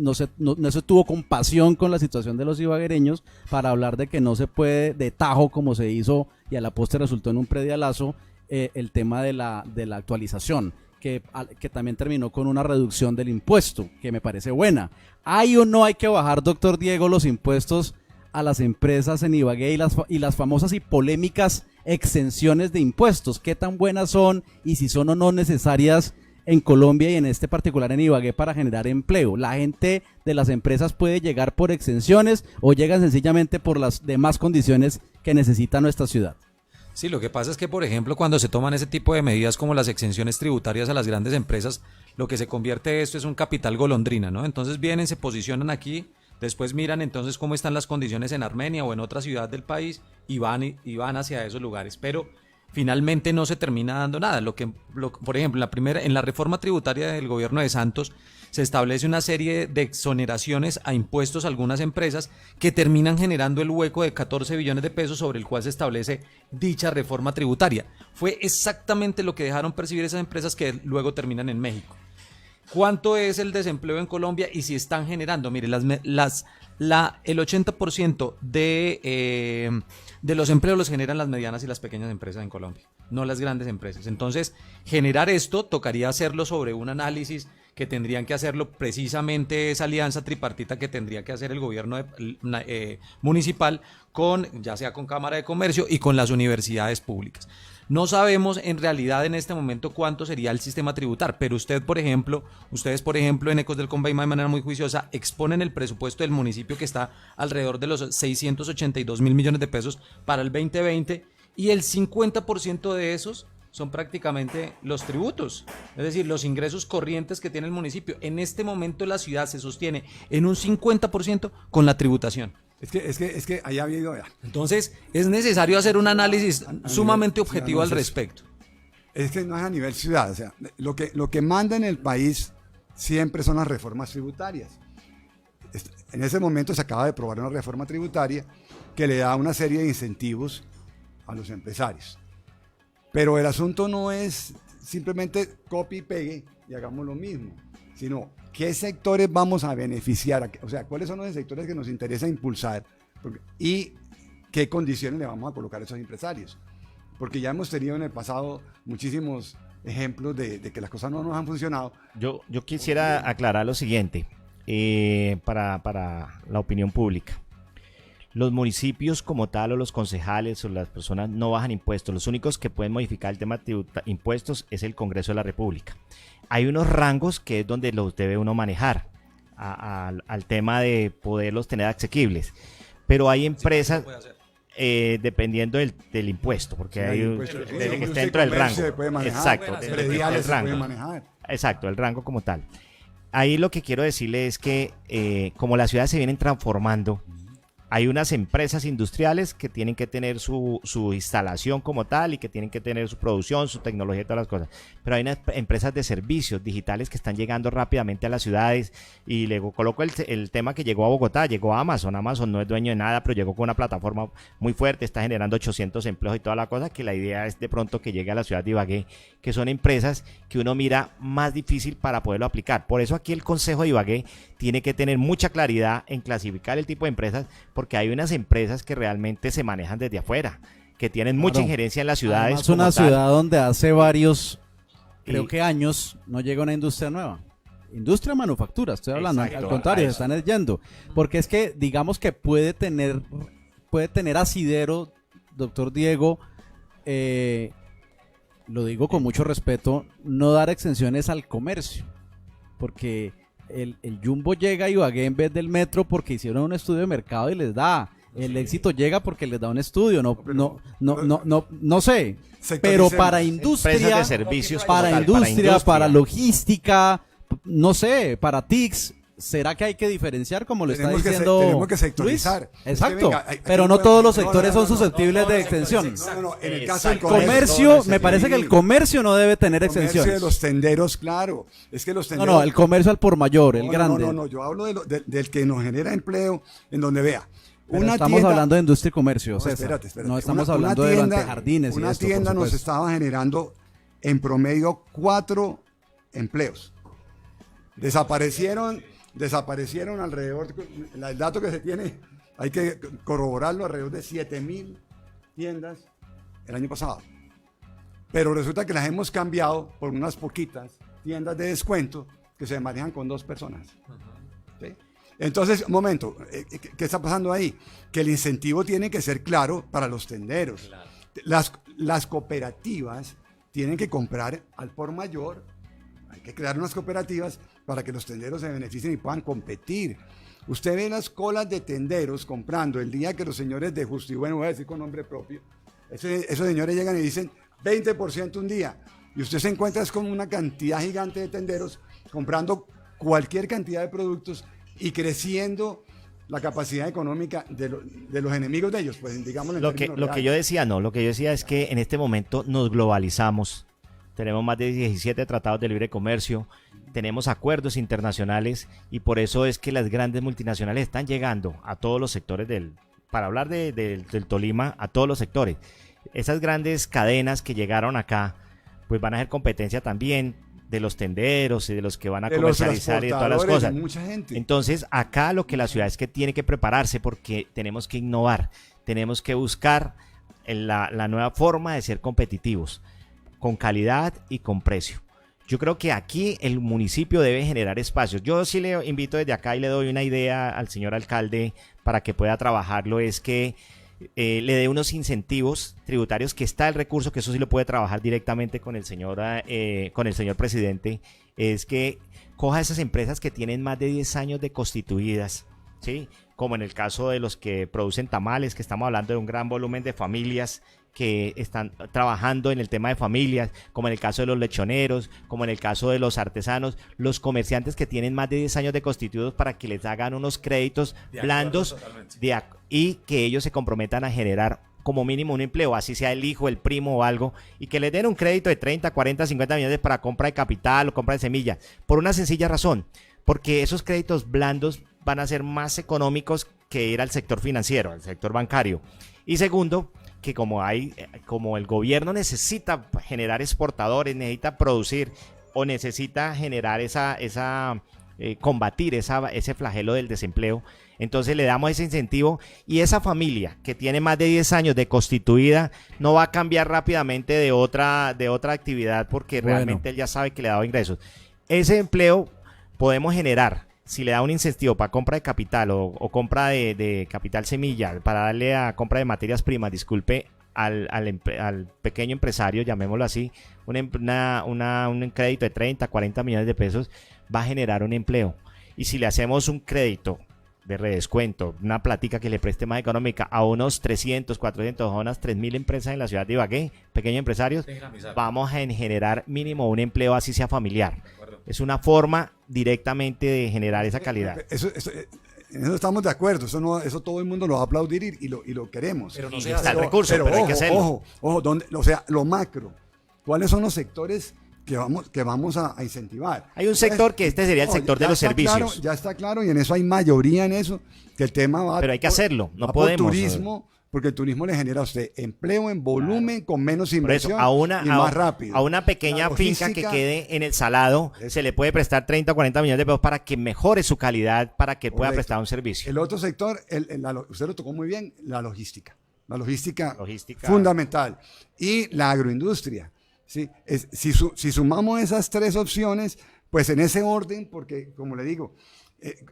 tuvo compasión con la situación de los ibaguereños para hablar de que no se puede de tajo, como se hizo y a la postre resultó en un predialazo, el tema de la actualización, que también terminó con una reducción del impuesto, que me parece buena. ¿Hay o no hay que bajar, doctor Diego, los impuestos a las empresas en Ibagué y las famosas y polémicas exenciones de impuestos? ¿Qué tan buenas son y si son o no necesarias en Colombia y en este particular en Ibagué para generar empleo? ¿La gente de las empresas puede llegar por exenciones o llegan sencillamente por las demás condiciones que necesita nuestra ciudad? Sí, lo que pasa es que, por ejemplo, cuando se toman ese tipo de medidas como las exenciones tributarias a las grandes empresas, lo que se convierte esto es un capital golondrina, ¿no? Entonces vienen, se posicionan aquí, después miran entonces cómo están las condiciones en Armenia o en otra ciudad del país y van hacia esos lugares. Pero finalmente no se termina dando nada. Por ejemplo, en la reforma tributaria del gobierno de Santos se establece una serie de exoneraciones a impuestos a algunas empresas que terminan generando el hueco de 14 billones de pesos sobre el cual se establece dicha reforma tributaria. Fue exactamente lo que dejaron percibir esas empresas que luego terminan en México. ¿Cuánto es el desempleo en Colombia y si están generando? Mire, el 80% de los empleos los generan las medianas y las pequeñas empresas en Colombia, no las grandes empresas. Entonces, generar esto tocaría hacerlo sobre un análisis que tendrían que hacerlo precisamente esa alianza tripartita que tendría que hacer el gobierno municipal ya sea con Cámara de Comercio y con las universidades públicas. No sabemos en realidad en este momento cuánto sería el sistema tributario, pero ustedes por ejemplo en Ecos del Conveima de manera muy juiciosa exponen el presupuesto del municipio que está alrededor de los 682 mil millones de pesos para el 2020 y el 50% de esos son prácticamente los tributos, es decir, los ingresos corrientes que tiene el municipio. En este momento la ciudad se sostiene en un 50% con la tributación. Es que allá ha habido... Entonces, es necesario hacer un análisis sumamente objetivo al respecto. Es que no es a nivel ciudad, o sea, lo que manda en el país siempre son las reformas tributarias. En ese momento se acaba de aprobar una reforma tributaria que le da una serie de incentivos a los empresarios. Pero el asunto no es simplemente copy y pegue y hagamos lo mismo, sino qué sectores vamos a beneficiar, o sea, cuáles son los sectores que nos interesa impulsar y qué condiciones le vamos a colocar a esos empresarios. Porque ya hemos tenido en el pasado muchísimos ejemplos de que las cosas no nos han funcionado. Yo quisiera aclarar lo siguiente para la opinión pública. Los municipios como tal o los concejales o las personas no bajan impuestos. Los únicos que pueden modificar el tema de impuestos es el Congreso de la República. Hay unos rangos que es donde los debe uno manejar al tema de poderlos tener asequibles. Pero hay empresas, dependiendo del impuesto, porque hay desde que esté dentro del rango. Exacto, el rango. Exacto, el rango como tal. Ahí lo que quiero decirle es que como las ciudades se vienen transformando, hay unas empresas industriales que tienen que tener su instalación como tal y que tienen que tener su producción, su tecnología y todas las cosas. Pero hay unas empresas de servicios digitales que están llegando rápidamente a las ciudades y luego coloco el tema que llegó a Bogotá, llegó a Amazon. Amazon no es dueño de nada, pero llegó con una plataforma muy fuerte, está generando 800 empleos y toda la cosa, que la idea es de pronto que llegue a la ciudad de Ibagué, que son empresas que uno mira más difícil para poderlo aplicar. Por eso aquí el Consejo de Ibagué tiene que tener mucha claridad en clasificar el tipo de empresas, porque hay unas empresas que realmente se manejan desde afuera, que tienen mucha injerencia en las ciudades. Es una ciudad donde hace varios, creo que años, no llega una industria nueva. Industria manufactura, estoy hablando. Exacto, al contrario, se están yendo. Porque es que, digamos que puede tener asidero, doctor Diego, lo digo con mucho respeto, no dar exenciones al comercio. Porque el Jumbo llega a Ibagué en vez del metro porque hicieron un estudio de mercado y les da. El éxito llega porque les da un estudio, no sé. Pero para industria, de servicios para logística, no sé, para TICs, ¿será que hay que diferenciar como lo está diciendo tenemos que sectorizar? Luis? Exacto, pero no todos los sectores son susceptibles de extensión. En el caso del comercio, me parece que el comercio no debe tener exenciones. El comercio de los tenderos, claro. Es que los tenderos... No, el comercio al por mayor, el grande. No, yo hablo del que nos genera empleo en donde vea. Estamos hablando de industria y comercio, César. Espérate. No estamos hablando de antejardines. Una tienda nos estaba generando en promedio 4 empleos. Desaparecieron alrededor, el dato que se tiene, hay que corroborarlo, alrededor de 7.000 tiendas el año pasado. Pero resulta que las hemos cambiado por unas poquitas tiendas de descuento que se manejan con 2 personas. ¿Sí? Entonces, un momento, ¿qué está pasando ahí? Que el incentivo tiene que ser claro para los tenderos. Claro. Las cooperativas tienen que comprar al por mayor, hay que crear unas cooperativas para que los tenderos se beneficien y puedan competir. Usted ve las colas de tenderos comprando el día que los señores de Justo y Bueno, voy a decir con nombre propio, Esos señores llegan y dicen 20% un día. Y usted se encuentra con una cantidad gigante de tenderos comprando cualquier cantidad de productos y creciendo la capacidad económica de los enemigos de ellos, pues digamos. Lo que yo decía es que en este momento nos globalizamos, tenemos más de 17 tratados de libre comercio, tenemos acuerdos internacionales y por eso es que las grandes multinacionales están llegando a todos los sectores para hablar del Tolima, a todos los sectores. Esas grandes cadenas que llegaron acá, pues van a hacer competencia también de los tenderos y de los que van a comercializar y de todas las cosas. Mucha gente. Entonces, acá lo que la ciudad es que tiene que prepararse porque tenemos que innovar, tenemos que buscar la nueva forma de ser competitivos, con calidad y con precio. Yo creo que aquí el municipio debe generar espacios. Yo sí le invito desde acá y le doy una idea al señor alcalde para que pueda trabajarlo, es que le dé unos incentivos tributarios, que está el recurso, que eso sí lo puede trabajar directamente con el señor presidente, es que coja esas empresas que tienen más de 10 años de constituidas, ¿sí? Como en el caso de los que producen tamales, que estamos hablando de un gran volumen de familias que están trabajando en el tema de familias, como en el caso de los lechoneros, como en el caso de los artesanos, los comerciantes que tienen más de 10 años de constituidos, para que les hagan unos créditos blandos y que ellos se comprometan a generar como mínimo un empleo, así sea el hijo, el primo o algo, y que les den un crédito de 30, 40, 50 millones para compra de capital o compra de semillas, por una sencilla razón, porque esos créditos blandos van a ser más económicos que ir al sector financiero, al sector bancario. Y segundo, que como el gobierno necesita generar exportadores, necesita producir o necesita generar combatir ese flagelo del desempleo, entonces le damos ese incentivo y esa familia que tiene más de 10 años de constituida no va a cambiar rápidamente de otra actividad porque realmente él ya sabe que le ha dado ingresos. Ese empleo podemos generar si le da un incentivo para compra de capital o compra de capital semilla, para darle a compra de materias primas, al pequeño empresario, llamémoslo así, un crédito de 30, 40 millones de pesos, va a generar un empleo. Y si le hacemos un crédito de redescuento, una plática que le preste más económica a unos 300, 400, a unas 3.000 empresas en la ciudad de Ibagué, pequeños empresarios, vamos a generar mínimo un empleo, así sea familiar. Es una forma directamente de generar esa calidad. En eso estamos de acuerdo, eso todo el mundo lo va a aplaudir y lo queremos. Pero no está el recurso, pero hay que hacerlo. Ojo, lo macro, ¿cuáles son los sectores que vamos a incentivar? Hay un sector que sería el sector de los servicios. Ya está claro, y en eso hay mayoría en eso, que el tema va. Pero hay que hacerlo, no podemos. Por turismo, porque el turismo le genera a usted empleo en volumen, con menos inversión y más rápido. A una pequeña finca que quede en el Salado se le puede prestar 30 o 40 millones de pesos para que mejore su calidad, para que pueda prestar un servicio. El otro sector, usted lo tocó muy bien, la logística. La logística fundamental. Y la agroindustria. ¿Sí? Si sumamos esas tres opciones, pues en ese orden, porque como le digo,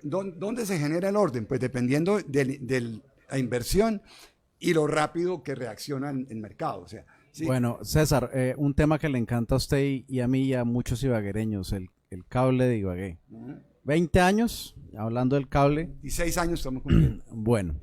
¿dónde se genera el orden? Pues dependiendo de la inversión y lo rápido que reacciona el mercado. O sea, ¿sí? Bueno, César, un tema que le encanta a usted y a mí y a muchos ibaguereños, el cable de Ibagué. 20 años, hablando del cable. 16 años estamos cumpliendo. Bueno,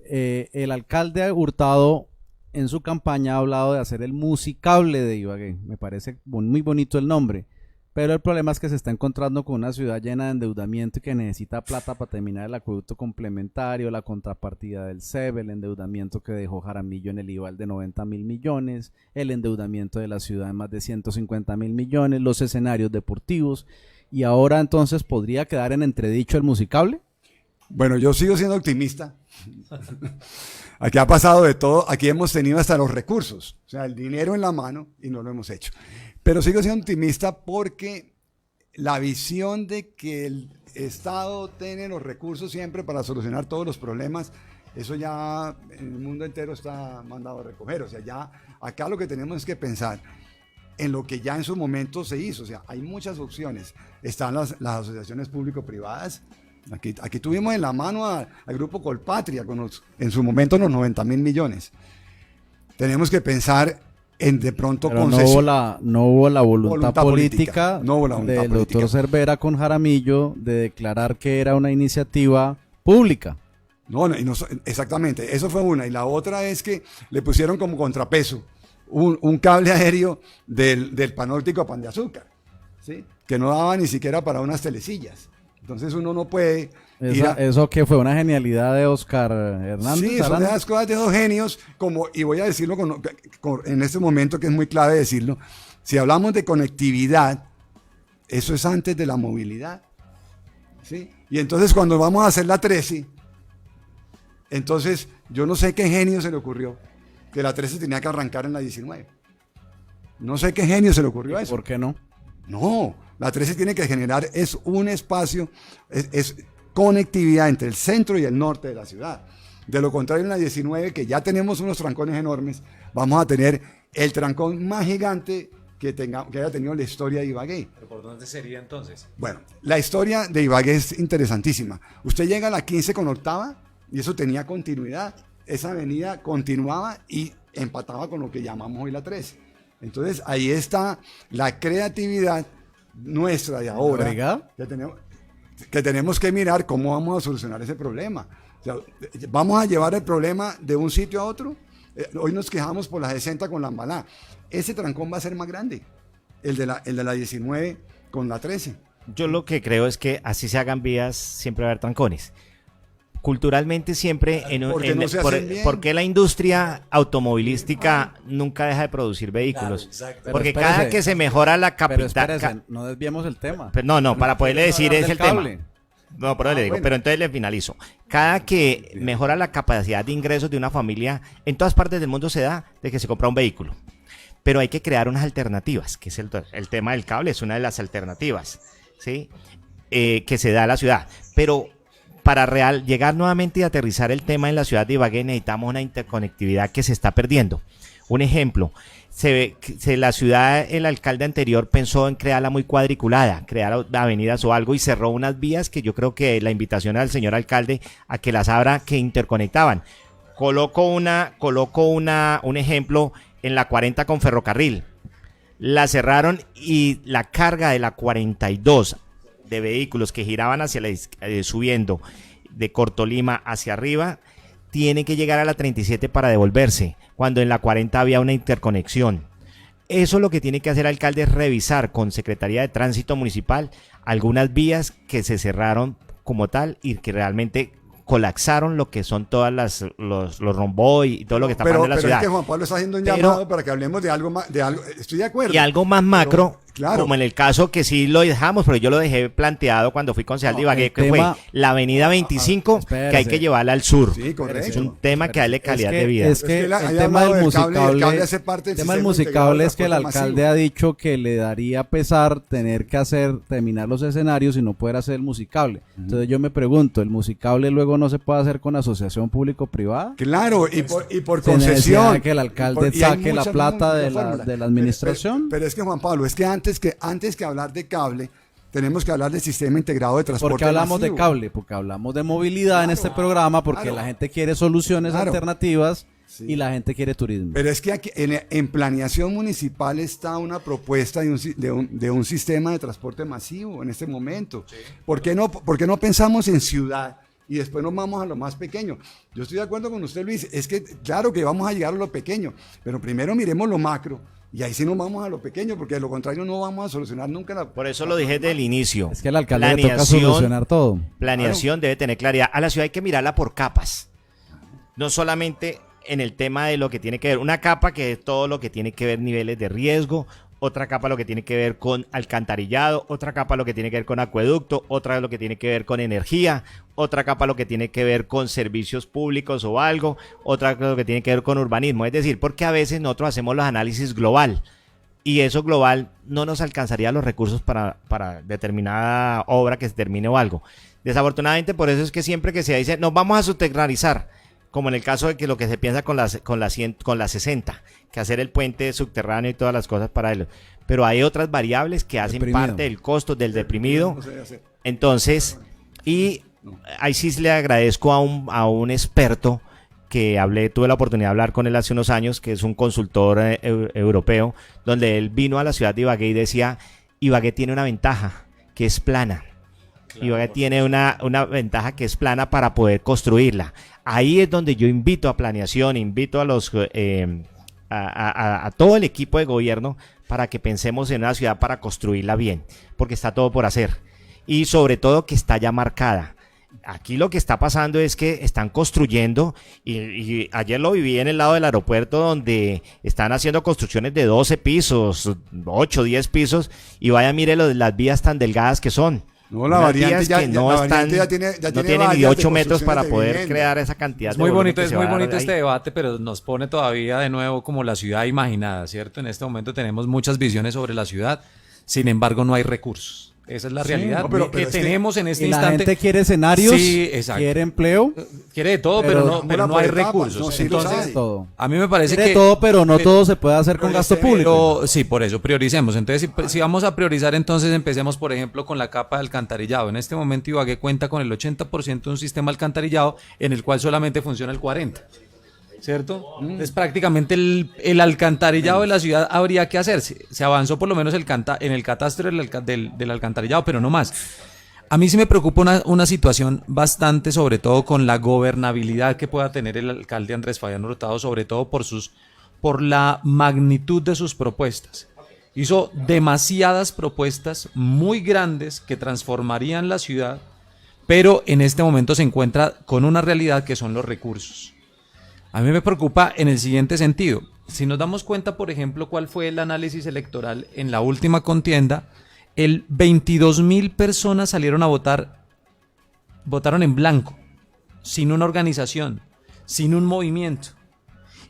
el alcalde Hurtado en su campaña ha hablado de hacer el musicable de Ibagué. Me parece muy bonito el nombre, pero el problema es que se está encontrando con una ciudad llena de endeudamiento y que necesita plata para terminar el acueducto complementario, la contrapartida del CEB, el endeudamiento que dejó Jaramillo en el IVAL de 90.000 millones, el endeudamiento de la ciudad de más de 150.000 millones, los escenarios deportivos, y ahora entonces podría quedar en entredicho el musicable. Bueno, yo sigo siendo optimista. Aquí ha pasado de todo, aquí hemos tenido hasta los recursos, o sea, el dinero en la mano y no lo hemos hecho. Pero sigo siendo optimista porque la visión de que el Estado tiene los recursos siempre para solucionar todos los problemas, eso ya en el mundo entero está mandado a recoger. O sea, ya acá lo que tenemos es que pensar en lo que ya en su momento se hizo. O sea, hay muchas opciones. Están las asociaciones público-privadas. Aquí tuvimos en la mano al grupo Colpatria en su momento los 90.000 millones. Tenemos que pensar en de pronto no hubo la voluntad política del doctor Cervera con Jaramillo de declarar que era una iniciativa pública. No, no, exactamente, eso fue una. Y la otra es que le pusieron como contrapeso un cable aéreo del Panóptico a Pan de Azúcar, ¿sí? Que no daba ni siquiera para unas telecillas. Entonces uno no puede... Eso que fue una genialidad de Oscar Hernández. Sí, son de las cosas de dos genios, y voy a decirlo en este momento que es muy clave decirlo, si hablamos de conectividad, eso es antes de la movilidad, ¿sí? Y entonces cuando vamos a hacer la 13, entonces yo no sé qué genio se le ocurrió que la 13 tenía que arrancar en la 19. No sé qué genio se le ocurrió eso. ¿Por qué no? No, la 13 tiene que generar, es un espacio, es conectividad entre el centro y el norte de la ciudad. De lo contrario, en la 19, que ya tenemos unos trancones enormes, vamos a tener el trancón más gigante que haya tenido la historia de Ibagué. ¿Pero por dónde sería entonces? Bueno, la historia de Ibagué es interesantísima. Usted llega a la 15 con octava y eso tenía continuidad. Esa avenida continuaba y empataba con lo que llamamos hoy la 13. Entonces, ahí está la creatividad nuestra de ahora. Que tenemos que mirar cómo vamos a solucionar ese problema. O sea, vamos a llevar el problema de un sitio a otro. Hoy nos quejamos por la 60 con la Ambalá. Ese trancón va a ser más grande, el de la 19 con la 13. Yo lo que creo es que así se hagan vías, siempre va a haber trancones. Culturalmente siempre, ¿por qué la industria automovilística nunca deja de producir vehículos? Claro, porque cada que se mejora la capacidad... No desviemos el tema. No, para poderle decir es el cable. tema. No, pero le digo, bueno. Pero entonces le finalizo. Cada que mejora la capacidad de ingresos de una familia, en todas partes del mundo se da de que se compra un vehículo. Pero hay que crear unas alternativas, que es el tema del cable, es una de las alternativas, ¿sí? Que se da a la ciudad. Pero para llegar nuevamente y aterrizar el tema en la ciudad de Ibagué, necesitamos una interconectividad que se está perdiendo. Un ejemplo, la ciudad, el alcalde anterior pensó en crearla muy cuadriculada, crear avenidas o algo, y cerró unas vías que yo creo que la invitación al señor alcalde a que las abra, que interconectaban. Coloco un ejemplo en la 40 con ferrocarril. La cerraron y la carga de la 42 de vehículos que giraban subiendo de Cortolima hacia arriba, tiene que llegar a la 37 para devolverse, cuando en la 40 había una interconexión. Eso lo que tiene que hacer el alcalde es revisar con Secretaría de Tránsito Municipal algunas vías que se cerraron como tal y que realmente colapsaron lo que son todas los romboy y todo lo que está pasando en la ciudad. Pero es que Juan Pablo está haciendo un llamado para que hablemos de algo más, estoy de acuerdo. Y algo más macro, claro, como en el caso que sí lo dejamos, pero yo lo dejé planteado cuando fui concejal de Ibagué, que fue la avenida 25, que hay que llevarla al sur. Sí, correcto. Es un tema que darle calidad de vida. Es que el tema del musicable es que el alcalde ha dicho que le daría pesar tener que terminar los escenarios y no poder hacer el musicable. Entonces yo me pregunto, ¿el musicable luego no se puede hacer con asociación público-privada? Claro, y por concesión. Que el alcalde saque la plata de la administración. Pero es que, Juan Pablo, es que antes que hablar de cable, tenemos que hablar del sistema integrado de transporte. ¿Por qué hablamos de cable? Porque hablamos de movilidad en este programa, porque la gente quiere soluciones alternativas y la gente quiere turismo. Pero es que aquí, en planeación municipal está una propuesta de un sistema de transporte masivo en este momento. Sí. ¿Por qué no pensamos en ciudad y después nos vamos a lo más pequeño? Yo estoy de acuerdo con usted, Luis. Es que claro que vamos a llegar a lo pequeño, pero primero miremos lo macro. Y ahí sí nos vamos a lo pequeño, porque de lo contrario no vamos a solucionar nunca Por eso lo dije desde el inicio. Es que al alcalde le toca solucionar todo. Planeación debe tener claridad. A la ciudad hay que mirarla por capas. No solamente en el tema de lo que tiene que ver. Una capa que es todo lo que tiene que ver niveles de riesgo. Otra capa lo que tiene que ver con alcantarillado, otra capa lo que tiene que ver con acueducto, otra lo que tiene que ver con energía, otra capa lo que tiene que ver con servicios públicos o algo, otra lo que tiene que ver con urbanismo. Es decir, porque a veces nosotros hacemos los análisis global y eso global no nos alcanzaría los recursos para determinada obra que se termine o algo. Desafortunadamente, por eso es que siempre que se dice nos vamos a subterranizar, como en el caso de que lo que se piensa con la 60, que hacer el puente subterráneo y todas las cosas para él. Pero hay otras variables que hacen parte del costo del deprimido. Entonces, y ahí sí le agradezco a un experto que tuve la oportunidad de hablar con él hace unos años, que es un consultor europeo, donde él vino a la ciudad de Ibagué y decía, Ibagué tiene una ventaja, que es plana. Ibagué tiene una ventaja que es plana para poder construirla. Ahí es donde yo invito a planeación, invito a los a todo el equipo de gobierno para que pensemos en una ciudad para construirla bien, porque está todo por hacer y sobre todo que está ya marcada. Aquí lo que está pasando es que están construyendo y ayer lo viví en el lado del aeropuerto donde están haciendo construcciones de 12 pisos, 8, 10 pisos y vaya mire las vías tan delgadas que son. No, la variante ya, no tiene ni 8 metros para poder crear esa cantidad. Es muy bonito este debate, pero nos pone todavía de nuevo como la ciudad imaginada, ¿cierto? En este momento tenemos muchas visiones sobre la ciudad, sin embargo no hay recursos. Esa es la realidad que tenemos en este instante. La gente quiere escenarios, sí, quiere empleo. Quiere de todo, pero no hay recursos. No, sí, entonces, todo. a mí me parece quiere que... todo, pero no todo se puede hacer con gasto público. Sí, por eso prioricemos. Entonces, si vamos a priorizar, entonces empecemos, por ejemplo, con la capa de alcantarillado. En este momento Ibagué cuenta con el 80% de un sistema alcantarillado en el cual solamente funciona el 40%. ¿Cierto? Entonces prácticamente el alcantarillado de la ciudad habría que hacerse. Se avanzó por lo menos en el catastro del alcantarillado, pero no más. A mí sí me preocupa una situación bastante, sobre todo con la gobernabilidad que pueda tener el alcalde Andrés Fabián Hurtado, sobre todo por la magnitud de sus propuestas. Hizo demasiadas propuestas muy grandes que transformarían la ciudad, pero en este momento se encuentra con una realidad que son los recursos. A mí me preocupa en el siguiente sentido. Si nos damos cuenta, por ejemplo, cuál fue el análisis electoral en la última contienda, 22.000 personas salieron a votar, votaron en blanco, sin una organización, sin un movimiento.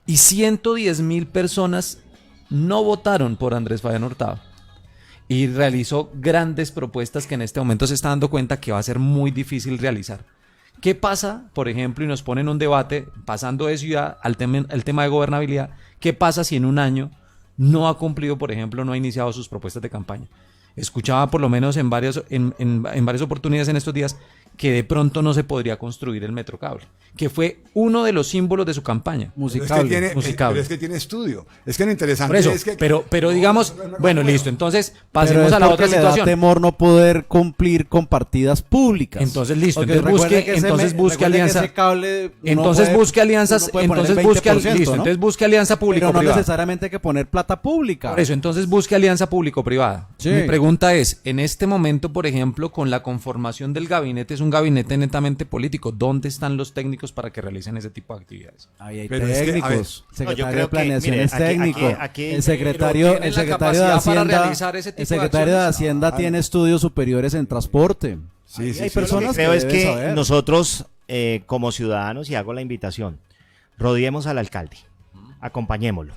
Y 110.000 personas no votaron por Andrés Fabián Hurtado. Y realizó grandes propuestas que en este momento se está dando cuenta que va a ser muy difícil realizar. ¿Qué pasa, por ejemplo, y nos ponen un debate, pasando de ciudad al tema de gobernabilidad, qué pasa si en un año no ha cumplido, por ejemplo, no ha iniciado sus propuestas de campaña? Escuchaba por lo menos en varias oportunidades en estos días que de pronto no se podría construir el Metrocable, que fue uno de los símbolos de su campaña. Musicable. Pero es que tiene estudio. Es que lo interesante eso, es que... Pero digamos, bueno, listo, entonces pasemos a la otra situación. Le da temor no poder cumplir con partidas públicas. Entonces, listo, entonces busque alianza. Entonces busque alianzas, entonces busque alianza público-privada. Pero no necesariamente hay que poner plata pública. Por eso, entonces busque alianza público-privada. Sí. Mi pregunta es, en este momento, por ejemplo, con la conformación del gabinete, es un gabinete netamente político. ¿Dónde están los técnicos para que realicen ese tipo de actividades? Ahí hay técnicos. Secretario de Planeación es técnico. El secretario de Hacienda tiene estudios superiores en transporte. Sí, hay personas que creo es que saber. Nosotros, como ciudadanos, y hago la invitación, rodeemos al alcalde, acompañémoslo.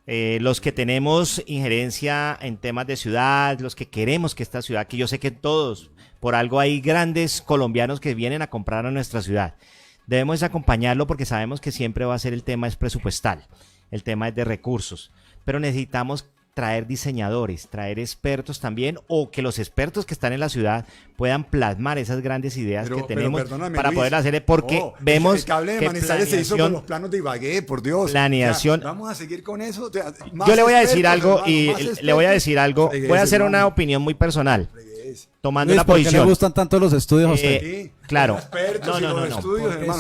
Los que tenemos injerencia en temas de ciudad, los que queremos que esta ciudad, que yo sé que todos, por algo hay grandes colombianos que vienen a comprar a nuestra ciudad, debemos acompañarlo porque sabemos que siempre va a ser el tema es presupuestal, el tema es de recursos, pero necesitamos traer diseñadores, traer expertos también, o que los expertos que están en la ciudad puedan plasmar esas grandes ideas que tenemos para Luis, poder hacer, porque vemos el cable de Manizales se hizo con los planos de Ibagué, por Dios. Planeación. Vamos a seguir con eso. Yo le voy a decir algo voy a hacer una opinión muy personal. Tomando una posición. ¿Por qué le gustan tanto los estudios a usted? Claro.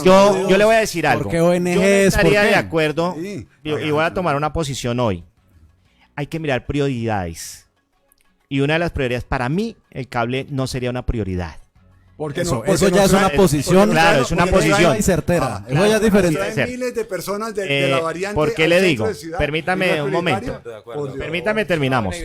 No. Yo le voy a decir algo. ¿Por qué ONG? Yo estaría de acuerdo y voy a tomar una posición hoy. Hay que mirar prioridades. Y una de las prioridades, para mí, el cable no sería una prioridad. Eso ya es una posición. Claro, es una posición. Certera. Eso ya es diferente. Hay miles de personas de la variante. ¿Por qué le digo? Permítame un momento. Permítame, terminamos.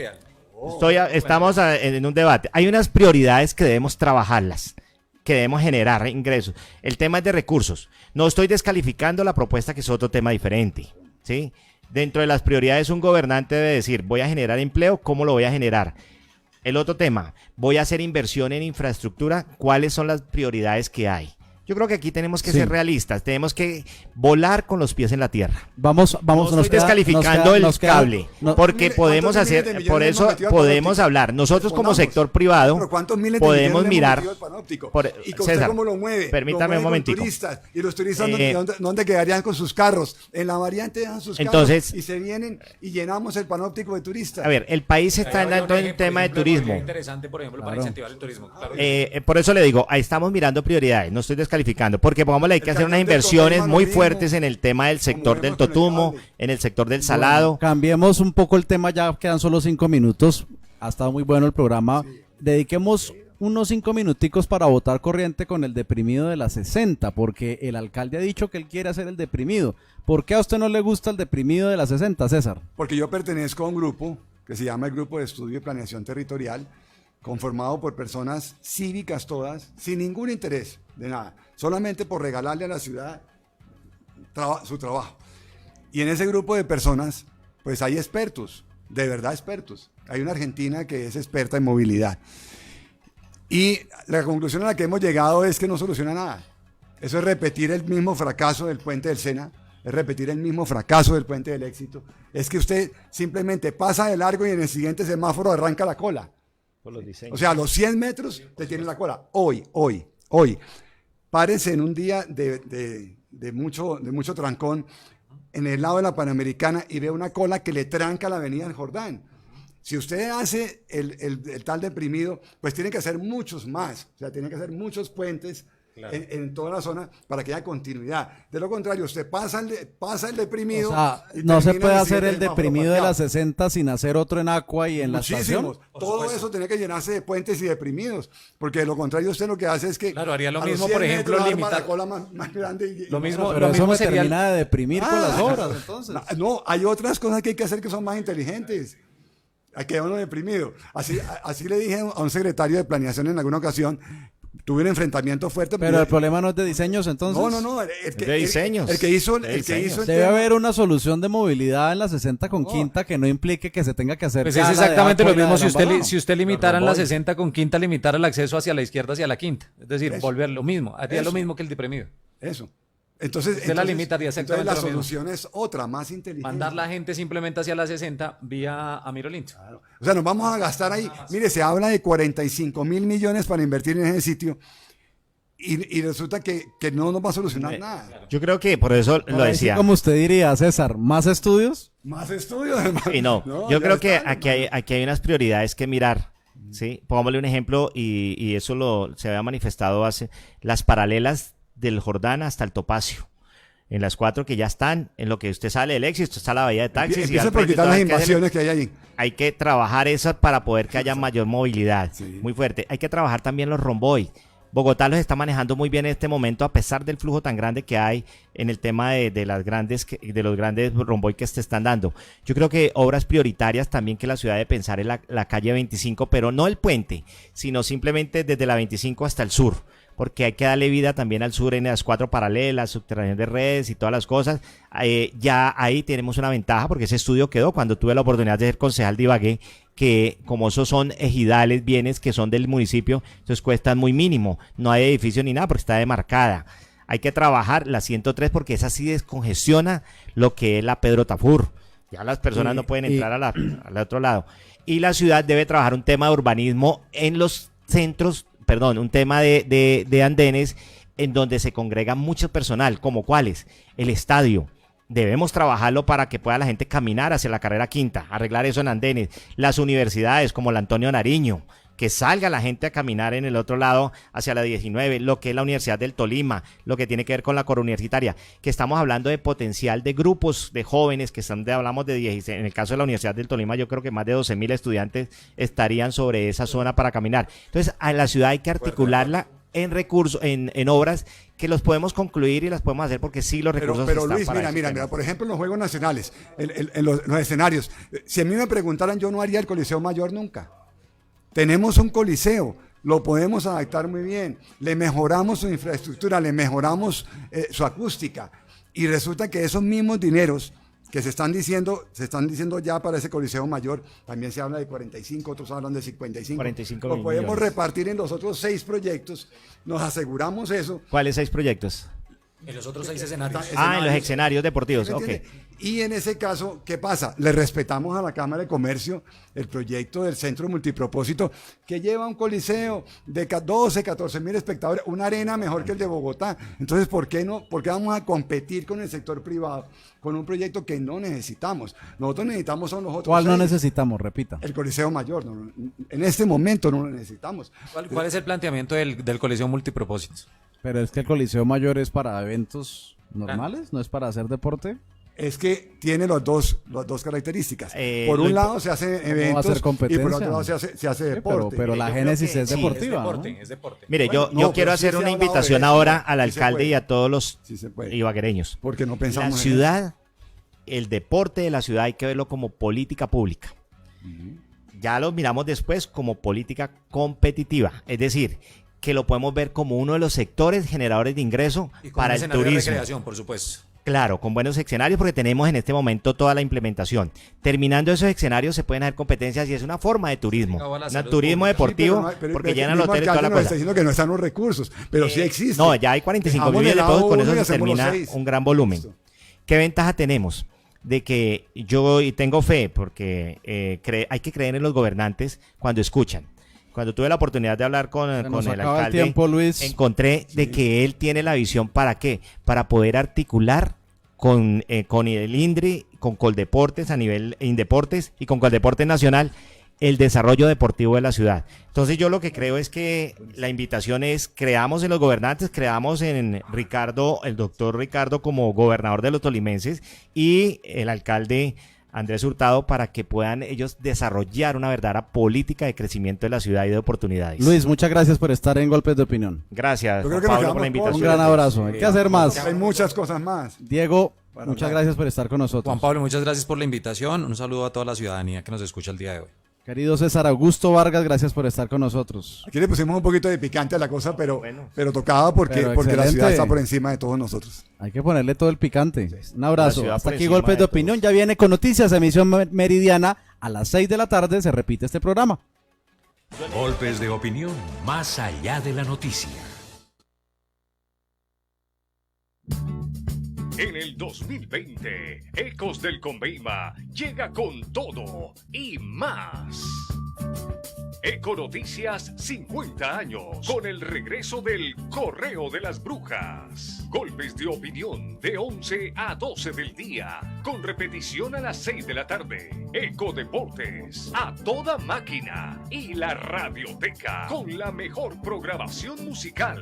Estamos en un debate. Hay unas prioridades que debemos trabajarlas, que debemos generar ingresos. El tema es de recursos. No estoy descalificando la propuesta, que es otro tema diferente, ¿sí? Dentro de las prioridades, un gobernante debe decir, voy a generar empleo, ¿cómo lo voy a generar? El otro tema, voy a hacer inversión en infraestructura, ¿cuáles son las prioridades que hay? Yo creo que aquí tenemos que Sí. ser realistas, tenemos que volar con los pies en la tierra. Vamos, No nos estoy queda- descalificando nos queda- el cable, no- porque Mire, podemos ¿cuántos miles hacer, de millones por hemos eso metido al podemos panóptico? hablar. Nosotros como Respondamos. sector privado Pero ¿cuántos miles de podemos millones le hemos mirar. metido al panóptico? por- ¿Y con usted César, cómo lo mueve? permítame Lo mueve un con momentico. turistas. ¿Y los turistas Eh, dónde quedarían con sus carros? En la variante dejan sus Entonces- carros y se vienen y llenamos el panóptico de turistas. A ver, el país está Habría andando un en ejemplo, tema de por ejemplo, turismo. interesante, por ejemplo, para Claro. incentivar el turismo. Claro. Por eso le digo, ahí estamos mirando prioridades, no estoy descalificando, porque pongámosle, hay que El hacer unas cantante inversiones Cocaína muy lo mismo, fuertes en el tema del sector como del vemos con el Totumo, cable. en el sector del Salado. Cambiemos un poco el tema, ya quedan solo 5 minutos. Ha estado muy bueno el programa. Dediquemos unos 5 minuticos para votar corriente con el deprimido de la 60, porque el alcalde ha dicho que él quiere hacer el deprimido. ¿Por qué a usted no le gusta el deprimido de la 60, César? Porque yo pertenezco a un grupo que se llama el Grupo de Estudio y Planeación Territorial, conformado por personas cívicas todas, sin ningún interés de nada, solamente por regalarle a la ciudad su trabajo. Y en ese grupo de personas, pues hay expertos, de verdad expertos. Hay una argentina que es experta en movilidad. Y la conclusión a la que hemos llegado es que no soluciona nada. Eso es repetir el mismo fracaso del puente del Sena, es repetir el mismo fracaso del puente del Éxito. Es que usted simplemente pasa de largo y en el siguiente semáforo arranca la cola. Por los diseños. O sea, a los 100 metros te tiene la cola. Hoy. Párense en un día de mucho trancón en el lado de la Panamericana y ve una cola que le tranca la avenida del Jordán. Si usted hace el tal deprimido, pues tiene que hacer muchos más. O sea, tiene que hacer muchos puentes en toda la zona para que haya continuidad. De lo contrario, usted pasa el deprimido. O sea, y no se termina puede en hacer siguiente el semáforo deprimido de la parqueado. 60 sin hacer otro en Aqua y en la estación. Muchísimos. Todo eso tiene que llenarse de puentes y deprimidos, porque de lo contrario usted lo que hace es que Claro, haría lo a los mismo, 100 por ejemplo, metros arma limitar- la cola más grande Lo mismo- Pero eso mismo me sería el- termina de deprimir con las obras, entonces. No, hay otras cosas que hay que hacer que son más inteligentes. Hay que uno deprimido. Así le dije a un secretario de planeación en alguna ocasión. Tuve un enfrentamiento fuerte. Pero el problema no es de diseños, entonces. No. De diseños. El que hizo De el diseños. Debe tema- haber una solución de movilidad en la 60 con Quinta que no implique que se tenga que hacer. Pues ya es la de exactamente Aqua lo y la mismo de si usted, Lambarao. si usted limitara en la Romboy. 60 con quinta, limitar el acceso hacia la izquierda, hacia la quinta. Es decir, Eso. volver lo mismo. Haría lo Eso. mismo que el deprimido. Eso. Entonces, Usted la limitaría entonces exactamente la lo mismo. solución es otra, más inteligente. Mandar la gente simplemente hacia la 60 vía Amiro Linto. O sea, nos vamos a gastar ahí. Mire, se habla de 45.000 millones para invertir en ese sitio y resulta que no nos va a solucionar nada. Yo creo que por eso Por lo ahí sí, decía. como usted diría, César, ¿más estudios? Más estudios, hermano. Sí, no. ya Yo creo que está, aquí hay unas prioridades que mirar. ¿Sí? Pongámosle un ejemplo y eso se había manifestado hace las paralelas del Jordán hasta el Topacio. En las 4 que ya están, en lo que usted sale del Éxito, está la bahía de taxis. y Empieza al por frente quitar todas las que hacen- invasiones que hay allí. Hay que trabajar esas para poder que haya mayor movilidad, Sí. muy fuerte. Hay que trabajar también los romboy. Bogotá los está manejando muy bien en este momento a pesar del flujo tan grande que hay en el tema de los grandes romboy que se están dando. Yo creo que obras prioritarias también que la ciudad debe pensar en la calle 25, pero no el puente, sino simplemente desde la 25 hasta el sur, porque hay que darle vida también al sur en las 4 paralelas, subterráneas de redes y todas las cosas. Ya ahí tenemos una ventaja porque ese estudio quedó cuando tuve la oportunidad de ser concejal de Ibagué, que como esos son ejidales, bienes que son del municipio, entonces cuestan muy mínimo, no hay edificio ni nada porque está demarcada. Hay que trabajar la 103 porque esa sí descongestiona lo que es la Pedro Tafur. Ya las personas no pueden entrar al otro lado. Y la ciudad debe trabajar un tema de urbanismo en los centros, un tema de andenes en donde se congrega mucho personal, como cuáles, el estadio. Debemos trabajarlo para que pueda la gente caminar hacia la carrera quinta, arreglar eso en andenes. Las universidades como la Antonio Nariño, que salga la gente a caminar en el otro lado hacia la 19, lo que es la Universidad del Tolima, lo que tiene que ver con la universitaria, que estamos hablando de potencial de grupos de jóvenes que hablamos de 16, en el caso de la Universidad del Tolima yo creo que más de 12.000 estudiantes estarían sobre esa zona para caminar. Entonces a la ciudad hay que articularla en recursos, en obras que los podemos concluir y las podemos hacer porque sí los recursos Pero están Luis, para ese mira, tema. por ejemplo, en los Juegos Nacionales, en los escenarios, si a mí me preguntaran, yo no haría el Coliseo Mayor nunca. Tenemos un coliseo, lo podemos adaptar muy bien, le mejoramos su infraestructura, le mejoramos su acústica y resulta que esos mismos dineros que se están diciendo ya para ese Coliseo Mayor, también se habla de 45, otros hablan de 55. 45 Lo podemos millones. repartir en los otros 6 proyectos, nos aseguramos eso. ¿Cuáles 6 proyectos? En los otros 6 escenarios. En los escenarios deportivos, ¿Me ok. entiende? Y en ese caso, ¿qué pasa? Le respetamos a la Cámara de Comercio el proyecto del Centro Multipropósito, que lleva un coliseo de 12, 14 mil espectadores, una arena mejor que el de Bogotá. Entonces, ¿por qué vamos a competir con el sector privado con un proyecto que no necesitamos? Nosotros necesitamos son los otros ¿Cuál no 6. necesitamos? Repita. El Coliseo Mayor. En este momento no lo necesitamos. ¿Cuál es el planteamiento del Coliseo Multipropósitos? Pero es que el Coliseo Mayor es para eventos normales, no es para hacer deporte. Es que tiene las dos características. Por un lado se hacen va a eventos hacer y competencia? por otro lado se hace Sí, deporte. pero la Yo creo génesis que es sí, deportiva, ¿no? Es deporte. Mire, Bueno, yo no, quiero pero sí hacer se ha una hablado de invitación eso, ahora sí al se alcalde puede. y a todos los Sí se puede. ibaguereños. Porque no La pensamos en ciudad, el deporte de la ciudad hay que verlo como política pública. Ya lo miramos después como política competitiva. Es decir, que lo podemos ver como uno de los sectores generadores de ingreso Y con para un el escenario de turismo. recreación, por supuesto. Claro, con buenos escenarios porque tenemos en este momento toda la implementación. Terminando esos escenarios se pueden hacer competencias y es una forma de turismo. Acabó la Un salud turismo pública. deportivo porque llenan los hoteles y toda la Nos está cosa. diciendo que no están los recursos, pero sí existe. No, ya hay 45 Dejamos millones de de lado pesos, con uno eso y se hacemos los termina 6. un gran volumen. Listo. ¿Qué ventaja tenemos? De que yo y tengo fe, porque hay que creer en los gobernantes cuando escuchan. Cuando tuve la oportunidad de hablar con Se nos el acaba el alcalde, tiempo, Luis. encontré de que él tiene la visión ¿para qué? Para poder articular con el INDRI, con Coldeportes a nivel Indeportes y con Coldeportes Nacional el desarrollo deportivo de la ciudad. Entonces yo lo que creo es que la invitación es creamos en los gobernantes, creamos en Ricardo, el doctor Ricardo como gobernador de los tolimenses y el alcalde Andrés Hurtado para que puedan ellos desarrollar una verdadera política de crecimiento de la ciudad y de oportunidades. Luis, muchas gracias por estar en Golpes de Opinión. Gracias, Yo creo Juan que nos Pablo, por la quedamos Un invitación. gran abrazo. Hay que hacer más. Hay muchas cosas más. Diego, Para muchas hablar. gracias por estar con nosotros. Juan Pablo, muchas gracias por la invitación. Un saludo a toda la ciudadanía que nos escucha el día de hoy. Querido César Augusto Vargas, gracias por estar con nosotros. Aquí le pusimos un poquito de picante a la cosa, pero tocaba Pero porque la excelente. ciudad está por encima de todos nosotros. Hay que ponerle todo el picante. Un La abrazo. ciudad Hasta por aquí encima Golpes de de Opinión. Ya viene con noticias, emisión meridiana. A las 6 de la tarde se repite este programa. Golpes de opinión más allá de la noticia. En el 2020, Ecos del Conveima llega con todo y más. Econoticias 50 años, con el regreso del Correo de las Brujas. Golpes de opinión de 11 a 12 del día, con repetición a las 6 de la tarde. Ecodeportes a toda máquina y la radioteca con la mejor programación musical.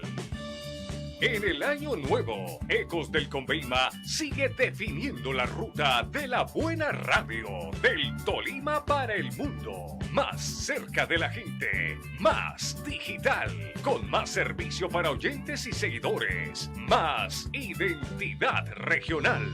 En el año nuevo, Ecos del Conveima sigue definiendo la ruta de la buena radio del Tolima para el mundo. Más cerca de la gente, más digital, con más servicio para oyentes y seguidores, más identidad regional.